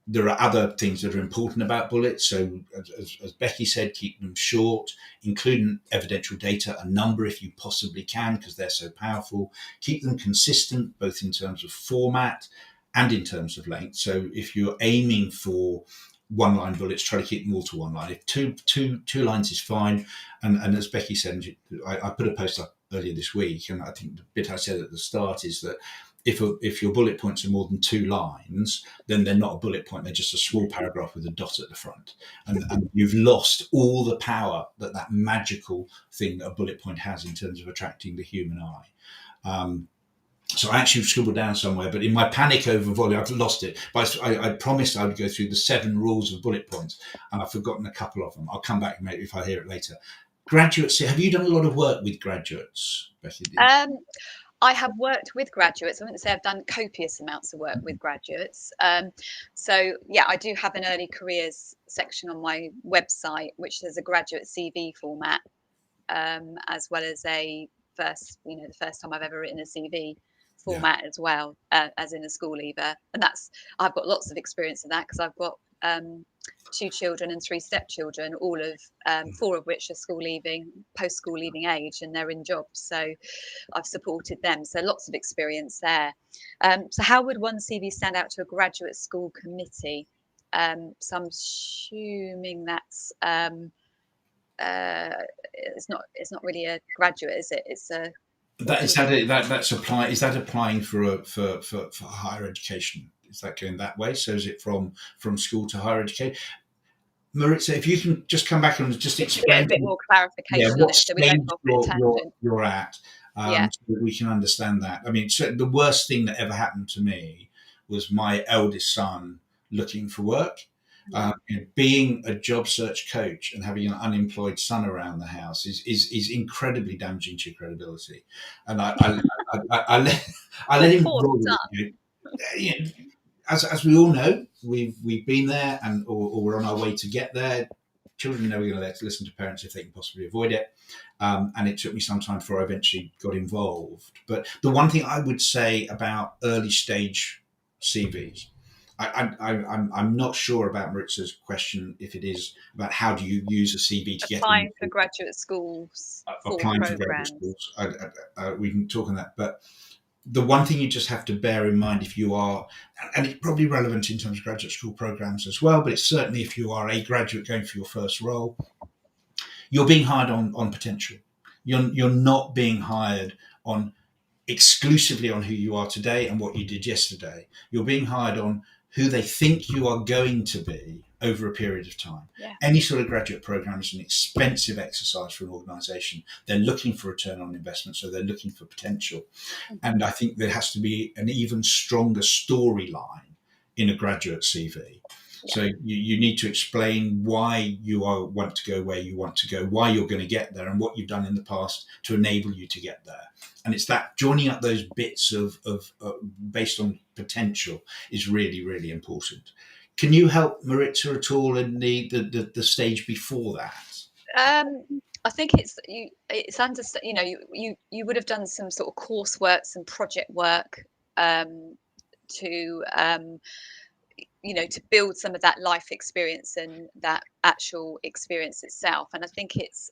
there are other things that are important about bullets. So as Becky said, keep them short, including evidential data, a number if you possibly can, because they're so powerful. Keep them consistent, both in terms of format and in terms of length. So if you're aiming for one-line bullets, try to keep them all to one line. If two lines is fine. And as Becky said, I put a post up earlier this week, and I think the bit I said at the start is that if your bullet points are more than 2 lines, then they're not a bullet point. They're just a small paragraph with a dot at the front. And you've lost all the power that magical thing that a bullet point has in terms of attracting the human eye. So I actually scribbled down somewhere, but in my panic over volume, I've lost it. But I promised I would go through the 7 rules of bullet points, and I've forgotten a couple of them. I'll come back maybe if I hear it later. Graduates, have you done a lot of work with graduates, Becky? I have worked with graduates. I wouldn't say I've done copious amounts of work with graduates. So yeah, I do have an early careers section on my website, which has a graduate CV format, as well as the first time I've ever written a CV format as well, as in a school leaver. And I've got lots of experience of that, because I've got 2 children and 3 stepchildren, all of 4 of which are post-school leaving age, and they're in jobs. So I've supported them. So lots of experience there. So how would one CV stand out to a graduate school committee? So I'm assuming that's it's not really a graduate, is it? It's a Is that applying for higher education? Is that going that way? So is it from school to higher education? Maritza, if you can just come back and just explain a bit more clarification on what it, so we don't go off on a tangent. you're at, so that we can understand that. I mean, so the worst thing that ever happened to me was my eldest son looking for work. Being a job search coach and having an unemployed son around the house is incredibly damaging to your credibility. And I let him roll with it. As we all know, we've been there, or we're on our way to get there. Children are never going to listen to parents if they can possibly avoid it. And it took me some time before I eventually got involved. But the one thing I would say about early stage CVs, I'm not sure about Maritza's question, if it is about how do you use a CV to applying for graduate schools, applying for graduate schools. We can talk on that, but the one thing you just have to bear in mind if you are, and it's probably relevant in terms of graduate school programs as well, but it's certainly if you are a graduate going for your first role, you're being hired on potential. You're not being hired on exclusively on who you are today and what you did yesterday. You're being hired on who they think you are going to be over a period of time. Yeah. Any sort of graduate program is an expensive exercise for an organization. They're looking for return on investment, so they're looking for potential. And I think there has to be an even stronger storyline in a graduate CV. Yeah. So you need to explain why want to go where you want to go, why you're going to get there, and what you've done in the past to enable you to get there. And it's that joining up those bits of based on potential is really, really important. Can you help Maritza at all in the stage before that? I think it's understand. You would have done some sort of coursework, some project work, to to build some of that life experience and that actual experience itself. And I think it's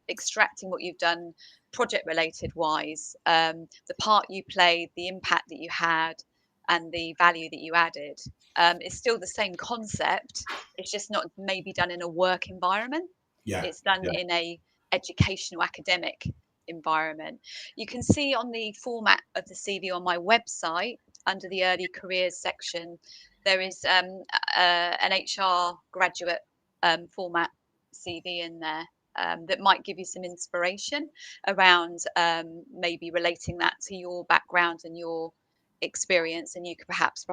extracting what you've done project related wise, the part you played, the impact that you had, and the value that you added. It's still the same concept. It's just not maybe done in a work environment. Yeah, It's done yeah, in a educational academic environment. You can see on the format of the CV on my website under the early careers section, there is an HR graduate format CV in there that might give you some inspiration around maybe relating that to your background and your experience, and you could perhaps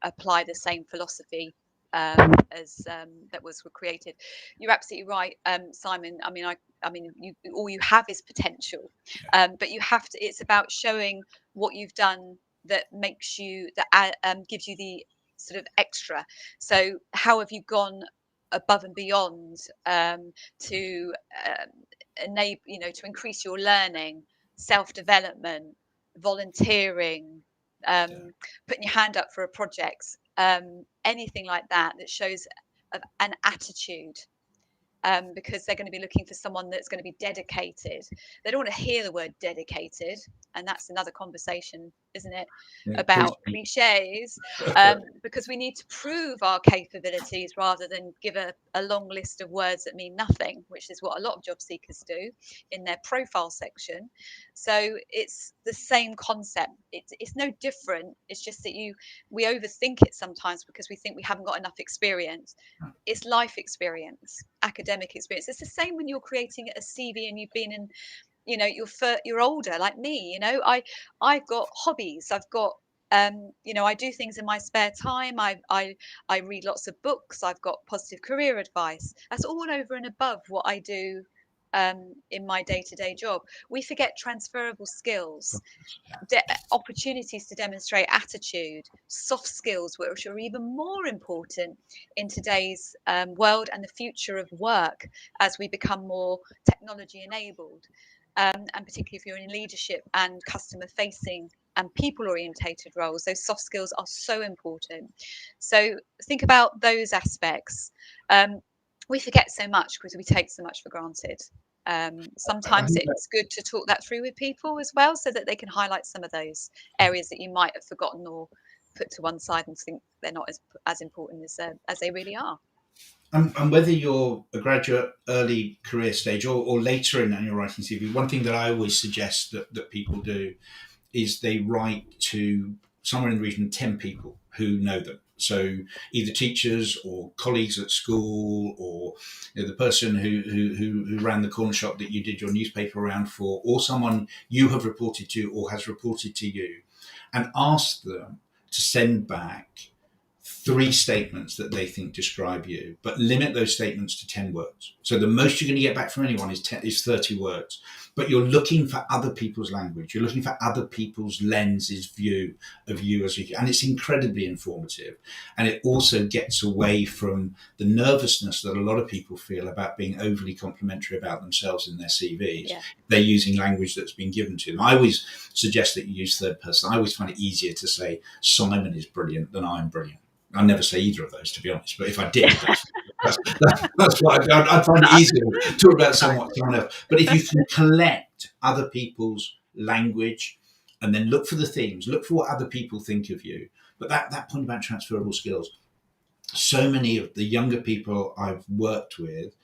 apply the same philosophy as that was created. You're absolutely right, Simon. All you have is potential, but you have to. It's about showing what you've done that makes you gives you the sort of extra. So how have you gone above and beyond to enable, to increase your learning, self-development, volunteering, yeah, putting your hand up for a project, anything like that that shows an attitude, because they're going to be looking for someone that's going to be dedicated. They don't want to hear the word dedicated, and that's another conversation, isn't it, yeah. about cliches, because we need to prove our capabilities rather than give a long list of words that mean nothing, which is what a lot of job seekers do in their profile section. So it's the same concept. It's no different. It's just that we overthink it sometimes because we think we haven't got enough experience. It's life experience, academic experience. It's the same when you're creating a CV and you've been in, you're older like me. I've got hobbies. I've got I do things in my spare time. I read lots of books. I've got positive career advice. That's all over and above what I do in my day-to-day job. We forget transferable skills, opportunities to demonstrate attitude, soft skills, which are even more important in today's world and the future of work as we become more technology enabled. And particularly if you're in leadership and customer facing and people orientated roles, those soft skills are so important. So think about those aspects. We forget so much because we take so much for granted. I Sometimes think it's good to talk that through with people as well, so that they can highlight some of those areas that you might have forgotten or put to one side and think they're not as important as they really are. and whether you're a graduate, early career stage, or later in your writing CV, one thing that I always suggest that people do is they write to somewhere in the region of 10 people who know them. So either teachers or colleagues at school, or the person who ran the corner shop that you did your newspaper around for, or someone you have reported to or has reported to you, and ask them to send back 3 statements that they think describe you, but limit those statements to 10 words. So the most you're going to get back from anyone is 30 words. But you're looking for other people's language. You're looking for other people's lenses view of you and it's incredibly informative. And it also gets away from the nervousness that a lot of people feel about being overly complimentary about themselves in their CVs. Yeah. They're using language that's been given to them. I always suggest that you use third person. I always find it easier to say Simon is brilliant than I'm brilliant. I never say either of those, to be honest. But if I did, that's what I'd find it easier to talk about someone else. But if you can collect other people's language and then look for the themes, look for what other people think of you. But that point about transferable skills, so many of the younger people I've worked with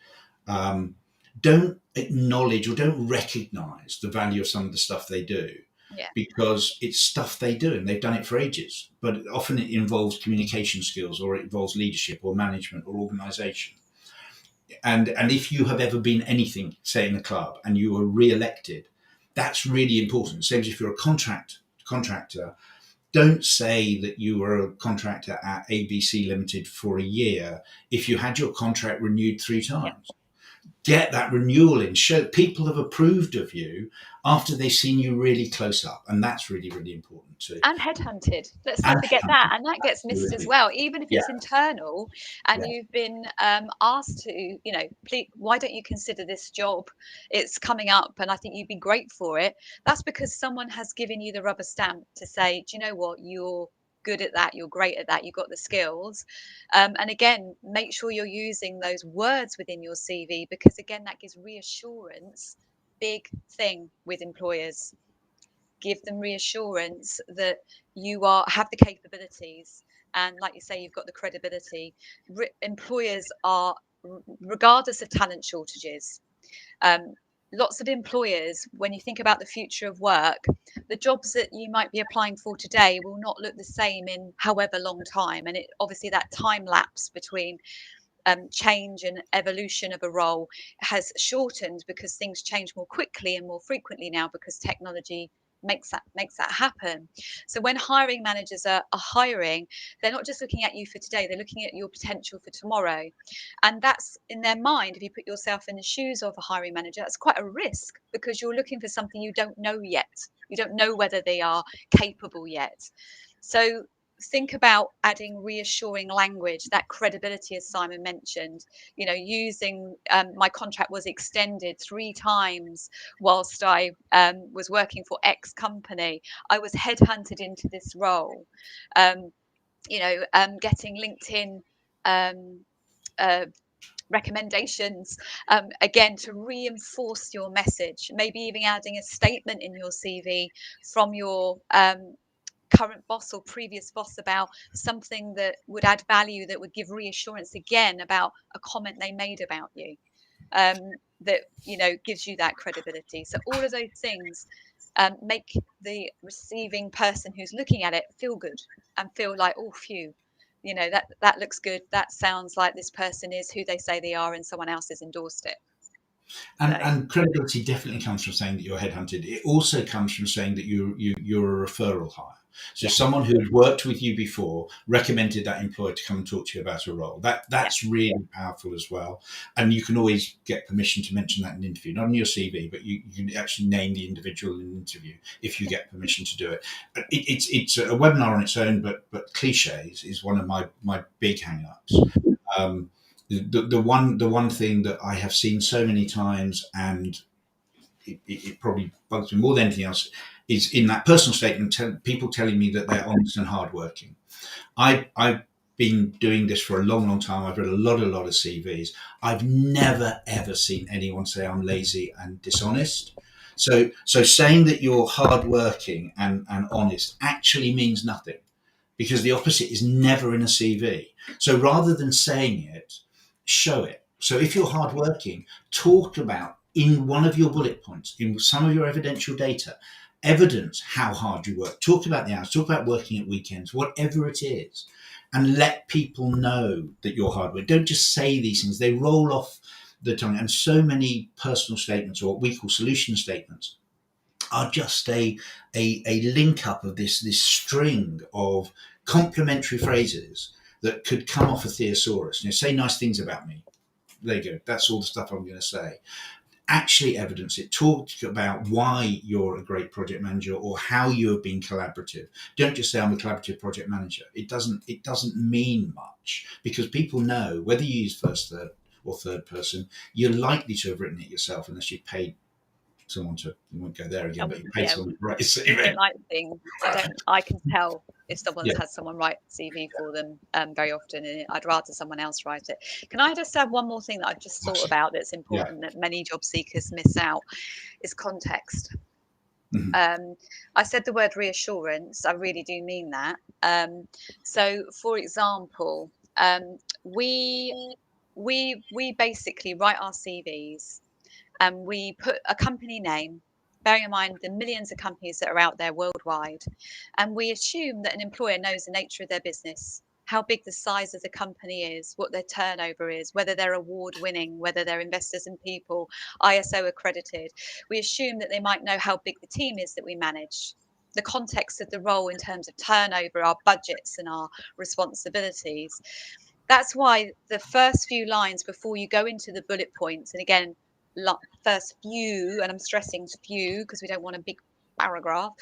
don't acknowledge or don't recognize the value of some of the stuff they do. Yeah. because it's stuff they do and they've done it for ages. But often it involves communication skills, or it involves leadership or management or organization. And if you have ever been anything, say in a club, and you were re-elected, that's really important. Same as if you're a contractor, don't say that you were a contractor at ABC Limited for a year if you had your contract renewed 3 times. Get that renewal in. Show people have approved of you after they've seen you really close up, and that's really, really important too. And headhunted. Let's not And forget that. And that gets missed as absolutely, well, even if yeah, it's internal and yeah. you've been asked to, please, why don't you consider this job? It's coming up and I think you'd be great for it. That's because someone has given you the rubber stamp to say, do you know what? You're good at that. You're great at that. You've got the skills. And again, make sure you're using those words within your CV because, again, that gives reassurance. Big thing with employers, give them reassurance that you have the capabilities, and like you say, you've got the credibility. Employers are, regardless of talent shortages, um, lots of employers, when you think about the future of work, the jobs that you might be applying for today will not look the same in however long time, and it obviously that time lapse between change and evolution of a role has shortened because things change more quickly and more frequently now because technology makes that happen. So when hiring managers are hiring, they're not just looking at you for today, they're looking at your potential for tomorrow. And that's in their mind. If you put yourself in the shoes of a hiring manager, that's quite a risk because you're looking for something you don't know yet. You don't know whether they are capable yet. So think about adding reassuring language, that credibility, as Simon mentioned, using my contract was extended 3 times whilst I was working for X company. I was headhunted into this role. Um, getting LinkedIn um, uh, recommendations, again, to reinforce your message, maybe even adding a statement in your CV from your current boss or previous boss about something that would add value, that would give reassurance again about a comment they made about you, that gives you that credibility. So all of those things make the receiving person who's looking at it feel good and feel like, oh phew, that looks good, that sounds like this person is who they say they are and someone else has endorsed it. So And credibility definitely comes from saying that you're headhunted. It also comes from saying that you're a referral hire. So yeah, someone who had worked with you before recommended that employer to come and talk to you about a role. yeah, That's really powerful as well. And you can always get permission to mention that in an interview, not on your CV, but you can actually name the individual in an interview if you get permission to do it. It's a webinar on its own, but cliches is one of my big hang-ups. Um, the one thing that I have seen so many times, and it probably bugs me more than anything else, is in that personal statement, people telling me that they're honest and hardworking. I've been doing this for a long, long time. I've read a lot of CVs. I've never ever seen anyone say I'm lazy and dishonest. So saying that you're hardworking and honest actually means nothing, because the opposite is never in a CV. So rather than saying it, show it. So if you're hardworking, talk about in one of your bullet points, in some of your evidential data, evidence how hard you work. Talk about the hours, talk about working at weekends, whatever it is, and let people know that you're hardworking. Don't just say these things, they roll off the tongue. And so many personal statements, or what we call solution statements, are just a link up of this string of complementary phrases that could come off a thesaurus. Say nice things about me. There you go. That's all the stuff I'm going to say. Actually evidence it. Talk about why you're a great project manager or how you have been collaborative. Don't just say I'm a collaborative project manager. It doesn't mean much, because people know whether you use first, third, or third person, you're likely to have written it yourself unless you paid someone to, you won't go there again, but you paid yeah, someone to write a we CV. don't like things. I can tell if someone's Yeah, had someone write CV for them very often, and I'd rather someone else write it. Can I just add one more thing that I've just thought absolutely. about that's Yeah. important that many job seekers miss out, is context. Mhm. um, I said the word reassurance, I really do mean that. So for example, we we basically write our CVs and we put a company name, bearing in mind the millions of companies that are out there worldwide. And we assume that an employer knows the nature of their business, how big the size of the company is, what their turnover is, whether they're award winning, whether they're investors in people, ISO accredited. We assume that they might know how big the team is that we manage, the context of the role in terms of turnover, our budgets, and our responsibilities. That's why the first few lines before you go into the bullet points, and again, first few, and I'm stressing few because we don't want a big paragraph.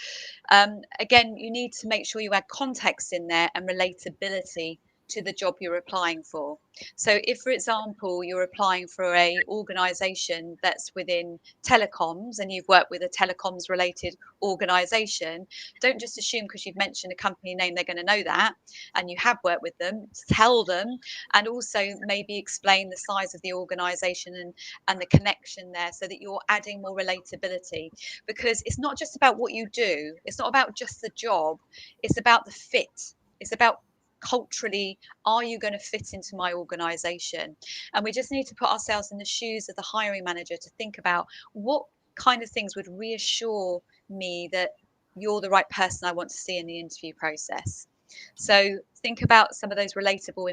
Again, you need to make sure you add context in there and relatability to the job you're applying for. So if, for example, you're applying for a organization that's within telecoms and you've worked with a telecoms related organization, don't just assume because you've mentioned a company name they're going to know that, and you have worked with them. Tell them, and also maybe explain the size of the organization and the connection there, so that you're adding more relatability. Because it's not just about what you do, it's not about just the job, it's about the fit. It's about culturally, are you going to fit into my organization? And we just need to put ourselves in the shoes of the hiring manager to think about what kind of things would reassure me that you're the right person I want to see in the interview process. So think about some of those relatable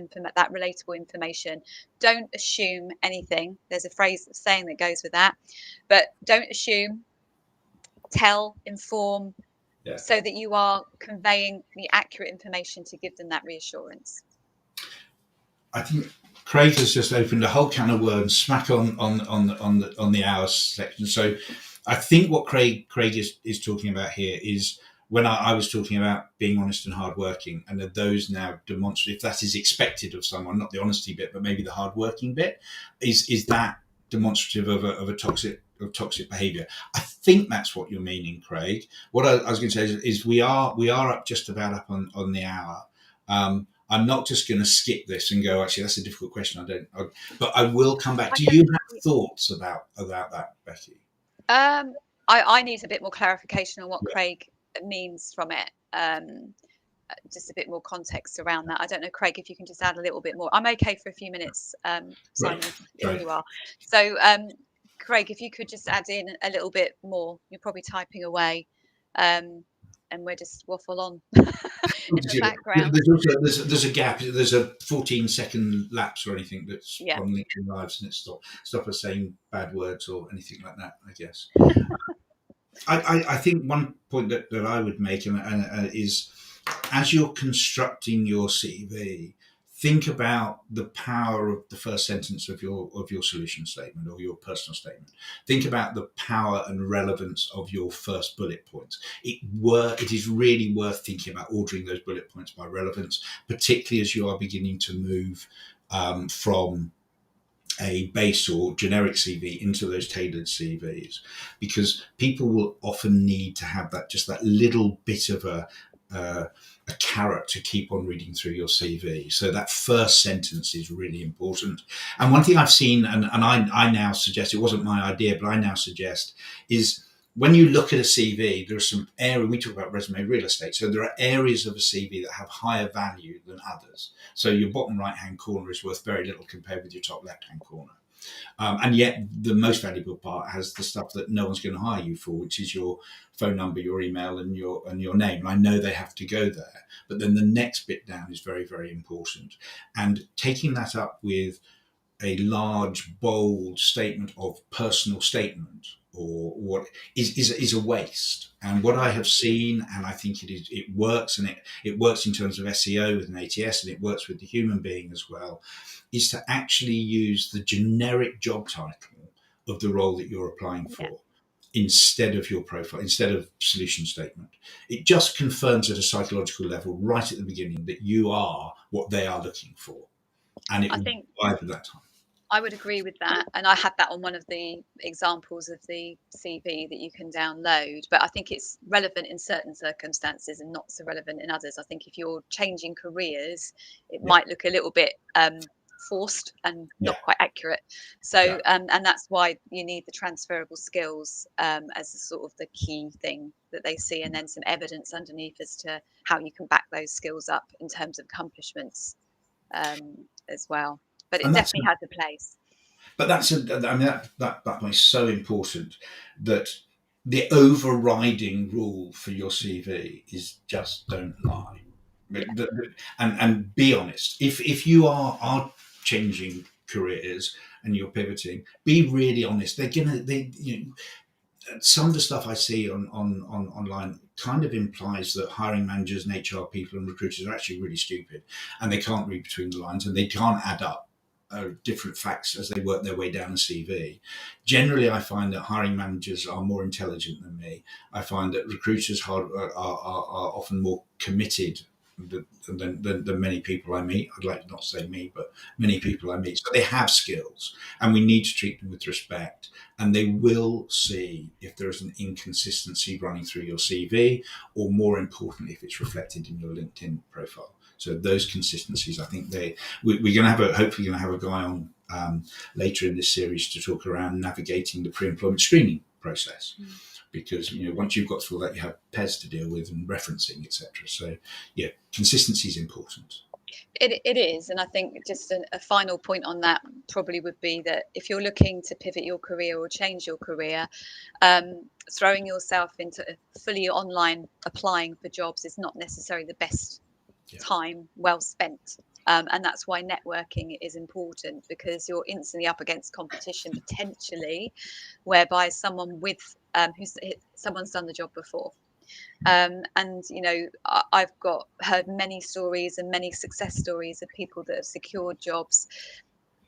information. Don't assume anything. There's a saying that goes with that, but don't assume. Tell, inform, Yeah. so that you are conveying the accurate information to give them that reassurance. I think Craig has just opened a whole can of worms smack on the hours section. So I think what Craig is talking about here is when I was talking about being honest and hardworking, and that those now demonstrate, if that is expected of someone, not the honesty bit, but maybe the hardworking bit, is that demonstrative of a toxic behaviour. I think that's what you're meaning, Craig. What I was going to say is we are up just about up on the hour. I'm not just going to skip this and go, actually, that's a difficult question. But I will come back. Do you have thoughts about that, Becky? I need a bit more clarification on what Yeah. Craig means from it. Just a bit more context around that. I don't know, Craig, if you can just add a little bit more. I'm okay for a few minutes, Simon, if you are. So, Craig, if you could just add in a little bit more. You're probably typing away, and we're just waffle on in the background. There's a gap. There's a 14-second lapse or anything that's on LinkedIn Lives, and it's stop us saying bad words or anything like that, I guess. I think one point that I would make is, as you're constructing your CV, think about the power of the first sentence of your solution statement or your personal statement. Think about the power and relevance of your first bullet points. It is really worth thinking about ordering those bullet points by relevance, particularly as you are beginning to move from a base or generic CV into those tailored CVs, because people will often need to have that little bit of a carrot to keep on reading through your CV. So that first sentence is really important. And one thing I've seen, and I now suggest, it wasn't my idea, but I now suggest, is when you look at a CV, there are some areas, we talk about resume real estate, so there are areas of a CV that have higher value than others. So your bottom right-hand corner is worth very little compared with your top left-hand corner. And yet the most valuable part has the stuff that no one's going to hire you for, which is your phone number, your email, and your name. And I know they have to go there, but then the next bit down is very, very important. And taking that up with a large, bold statement of personal statement or what is a waste. And what I have seen, and I think it works, and it works in terms of SEO with an ATS, and it works with the human being as well, is to actually use the generic job title of the role that you're applying for instead of your profile, instead of solution statement. It just confirms at a psychological level right at the beginning that you are what they are looking for. And it will arrive at that time. I would agree with that. And I had that on one of the examples of the CV that you can download. But I think it's relevant in certain circumstances and not so relevant in others. I think if you're changing careers, it might look a little bit forced and not quite accurate. So, and that's why you need the transferable skills as sort of the key thing that they see, and then some evidence underneath as to how you can back those skills up in terms of accomplishments as well. But it definitely has a place. But that point is so important, that the overriding rule for your CV is just don't lie. Yeah. And be honest. If you are changing careers and you're pivoting, be really honest. Some of the stuff I see on online kind of implies that hiring managers and HR people and recruiters are actually really stupid, and they can't read between the lines, and they can't add up different facts as they work their way down a CV. Generally, I find that hiring managers are more intelligent than me. I find that recruiters are often more committed than many people I meet. I'd like to not say me, but many people I meet. So they have skills, and we need to treat them with respect. And they will see if there is an inconsistency running through your CV, or more importantly, if it's reflected in your LinkedIn profile. So those consistencies, I think we're going to have hopefully going to have a guy on later in this series to talk around navigating the pre-employment screening process. Because once you've got through that, you have PES to deal with and referencing, etc. So yeah, consistency is important. It is, and I think just a final point on that probably would be that if you're looking to pivot your career or change your career, throwing yourself into fully online applying for jobs is not necessarily the best time well spent. And that's why networking is important, because you're instantly up against competition potentially, whereby someone with someone's done the job before. And I've heard many stories and many success stories of people that have secured jobs,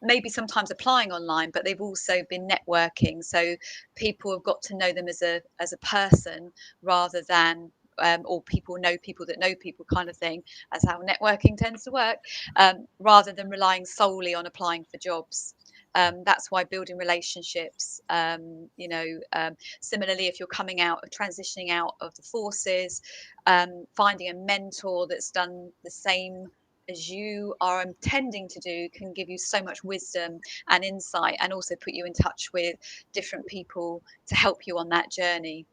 maybe sometimes applying online, but they've also been networking. So people have got to know them as a person, rather than or people know people that know people kind of thing, as how networking tends to work, rather than relying solely on applying for jobs. That's why building relationships, similarly, if you're coming out of transitioning out of the forces, finding a mentor that's done the same as you are intending to do can give you so much wisdom and insight, and also put you in touch with different people to help you on that journey.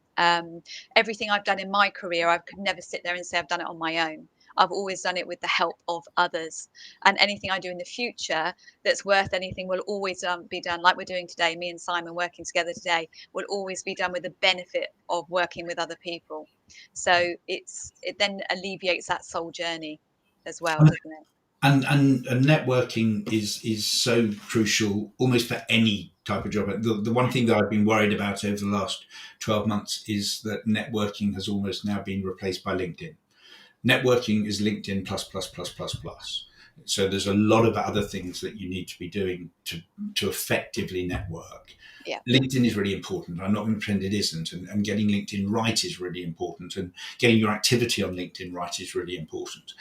Everything I've done in my career, I could never sit there and say I've done it on my own. I've always done it with the help of others. And anything I do in the future that's worth anything will always be done like we're doing today. Me and Simon working together today will always be done with the benefit of working with other people. So it then alleviates that soul journey as well, doesn't it? And networking is so crucial almost for any type of job. The one thing that I've been worried about over the last 12 months is that networking has almost now been replaced by LinkedIn. Networking is LinkedIn plus plus plus plus plus. So there's a lot of other things that you need to be doing to effectively network. Yeah. LinkedIn is really important. I'm not going to pretend it isn't. And getting LinkedIn right is really important. And getting your activity on LinkedIn right is really important.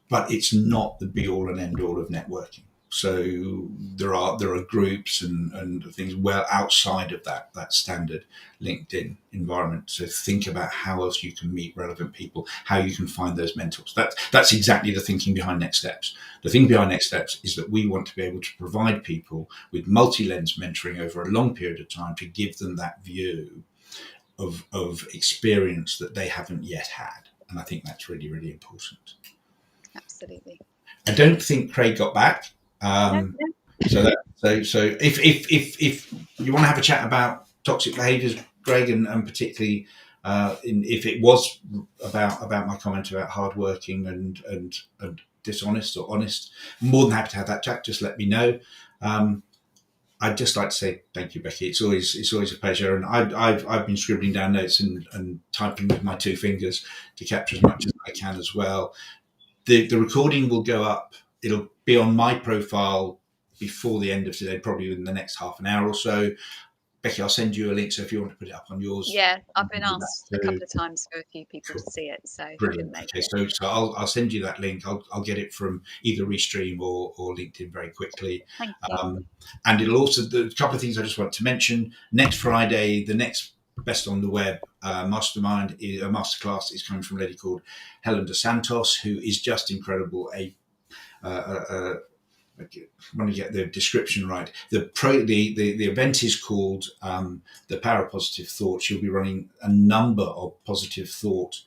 But it's not the be all and end all of networking. So there are groups and things well outside of that standard LinkedIn environment. So think about how else you can meet relevant people, how you can find those mentors. That's exactly the thinking behind Next Steps. The thing behind Next Steps is that we want to be able to provide people with multi-lens mentoring over a long period of time to give them that view of experience that they haven't yet had. And I think that's really, really important. Absolutely. I don't think Craig got back. No. So if you want to have a chat about toxic behaviours, Greg, and particularly if it was about my comment about hardworking and dishonest or honest, I'm more than happy to have that chat. Just let me know. I'd just like to say thank you, Becky. It's always a pleasure, and I've been scribbling down notes and typing with my two fingers to capture as much as I can as well. The recording will go up. It'll be on my profile before the end of today, probably within the next half an hour or so. Becky, I'll send you a link. So if you want to put it up on yours. Yeah, I've been asked a couple of times for a few people to see it, so I Brilliant. couldn't make Okay, it. so I'll send you that link. I'll get it from either Restream or LinkedIn very quickly. Thank you. And it'll also, a couple of things I just want to mention. Next Friday, the next Best on the Web mastermind, a masterclass is coming from a lady called Helen dos Santos, who is just incredible. I want to get the description right. The event is called The Power of Positive Thought. She'll be running a number of positive thought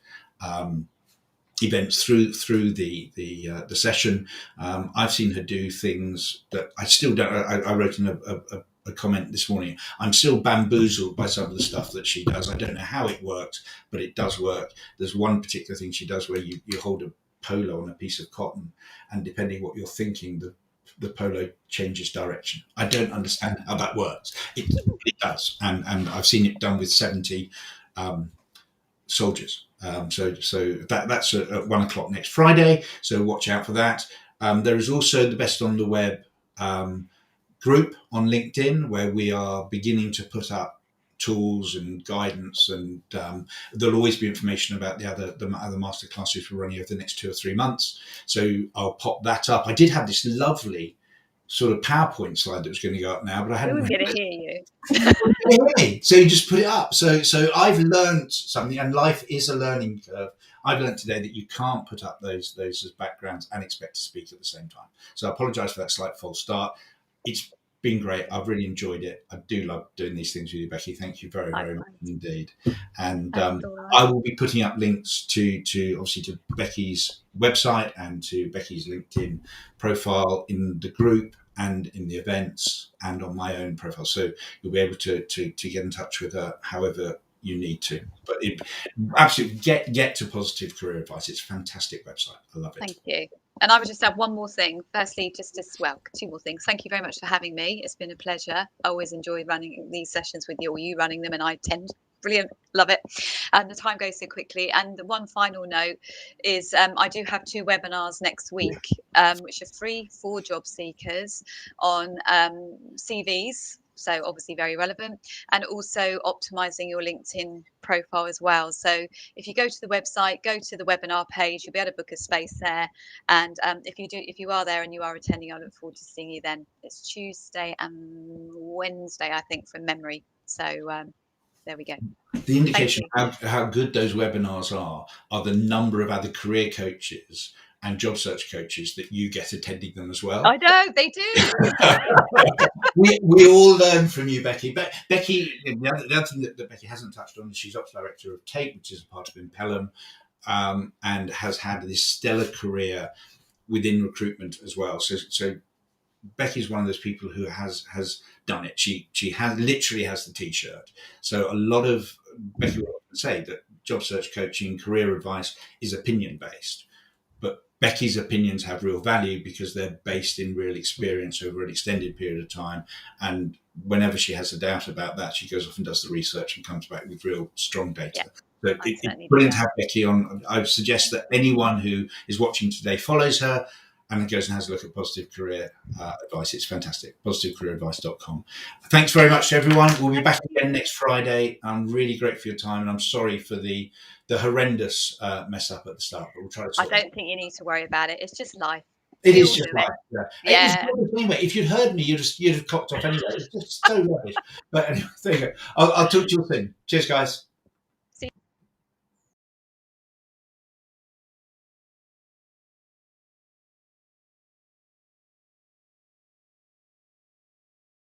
events through the session. I've seen her do things that I still don't. I wrote in a a comment this morning. I'm still bamboozled by some of the stuff that she does. I don't know how it works, but it does work. There's one particular thing she does where you hold a polo on a piece of cotton, and depending what you're thinking, the polo changes direction. I don't understand how that works. It does, and I've seen it done with 70 soldiers. So that's at 1:00 next Friday. So watch out for that. There is also the Best on the Web group on LinkedIn, where we are beginning to put up tools and guidance, and there'll always be information about the other masterclasses we're running over the next 2 or 3 months. So I'll pop that up. I did have this lovely sort of PowerPoint slide that was going to go up now, but I hadn't. Who's going to hear you? So you just put it up. So I've learned something, and life is a learning curve. I've learned today that you can't put up those as backgrounds and expect to speak at the same time. So I apologise for that slight false start. It's been great. I've really enjoyed it. I do love doing these things with you, Becky. Thank you very, very much indeed. And I will be putting up links to obviously to Becky's website and to Becky's LinkedIn profile in the group and in the events and on my own profile. So you'll be able to get in touch with her however you need to. But absolutely get to Positive Career Advice. It's a fantastic website. I love it. Thank you. And I would just add one more thing. Firstly, two more things. Thank you very much for having me. It's been a pleasure. I always enjoy running these sessions with you, or you running them, and I attend. Brilliant. Love it. And the time goes so quickly. And the one final note is I do have 2 webinars next week, which are free for job seekers on CVs. So obviously very relevant, and also optimizing your LinkedIn profile as well. So if you go to the website, go to the webinar page, you'll be able to book a space there. And if you are there and you are attending, I look forward to seeing you then. It's Tuesday and Wednesday, I think, from memory. So there we go. The indication of how good those webinars are the number of other career coaches and job search coaches that you get attending them as well. I know, they do. we all learn from you, Becky. Becky, the other thing that Becky hasn't touched on is she's Ops Director of TAPE, which is a part of Impellum, and has had this stellar career within recruitment as well. So Becky's one of those people who has done it. She literally has the T-shirt. So a lot of Becky will often say that job search coaching, career advice is opinion based, but Becky's opinions have real value because they're based in real experience over an extended period of time. And whenever she has a doubt about that, she goes off and does the research and comes back with real strong data. Yeah, so it's brilliant to have Becky on. I would suggest that anyone who is watching today follows her and goes and has a look at Positive Career Advice. It's fantastic. PositiveCareerAdvice.com. Thanks very much to everyone. We'll be back again next Friday. I'm really grateful for your time, and I'm sorry for the horrendous mess up at the start, but we'll try to sort it out. I don't think you need to worry about it. It's just life. It is just life. Yeah. Anyway, if you'd heard me, you'd have cocked off anyway. It's just so rubbish. But anyway, there you go. I'll talk to you soon. Cheers, guys.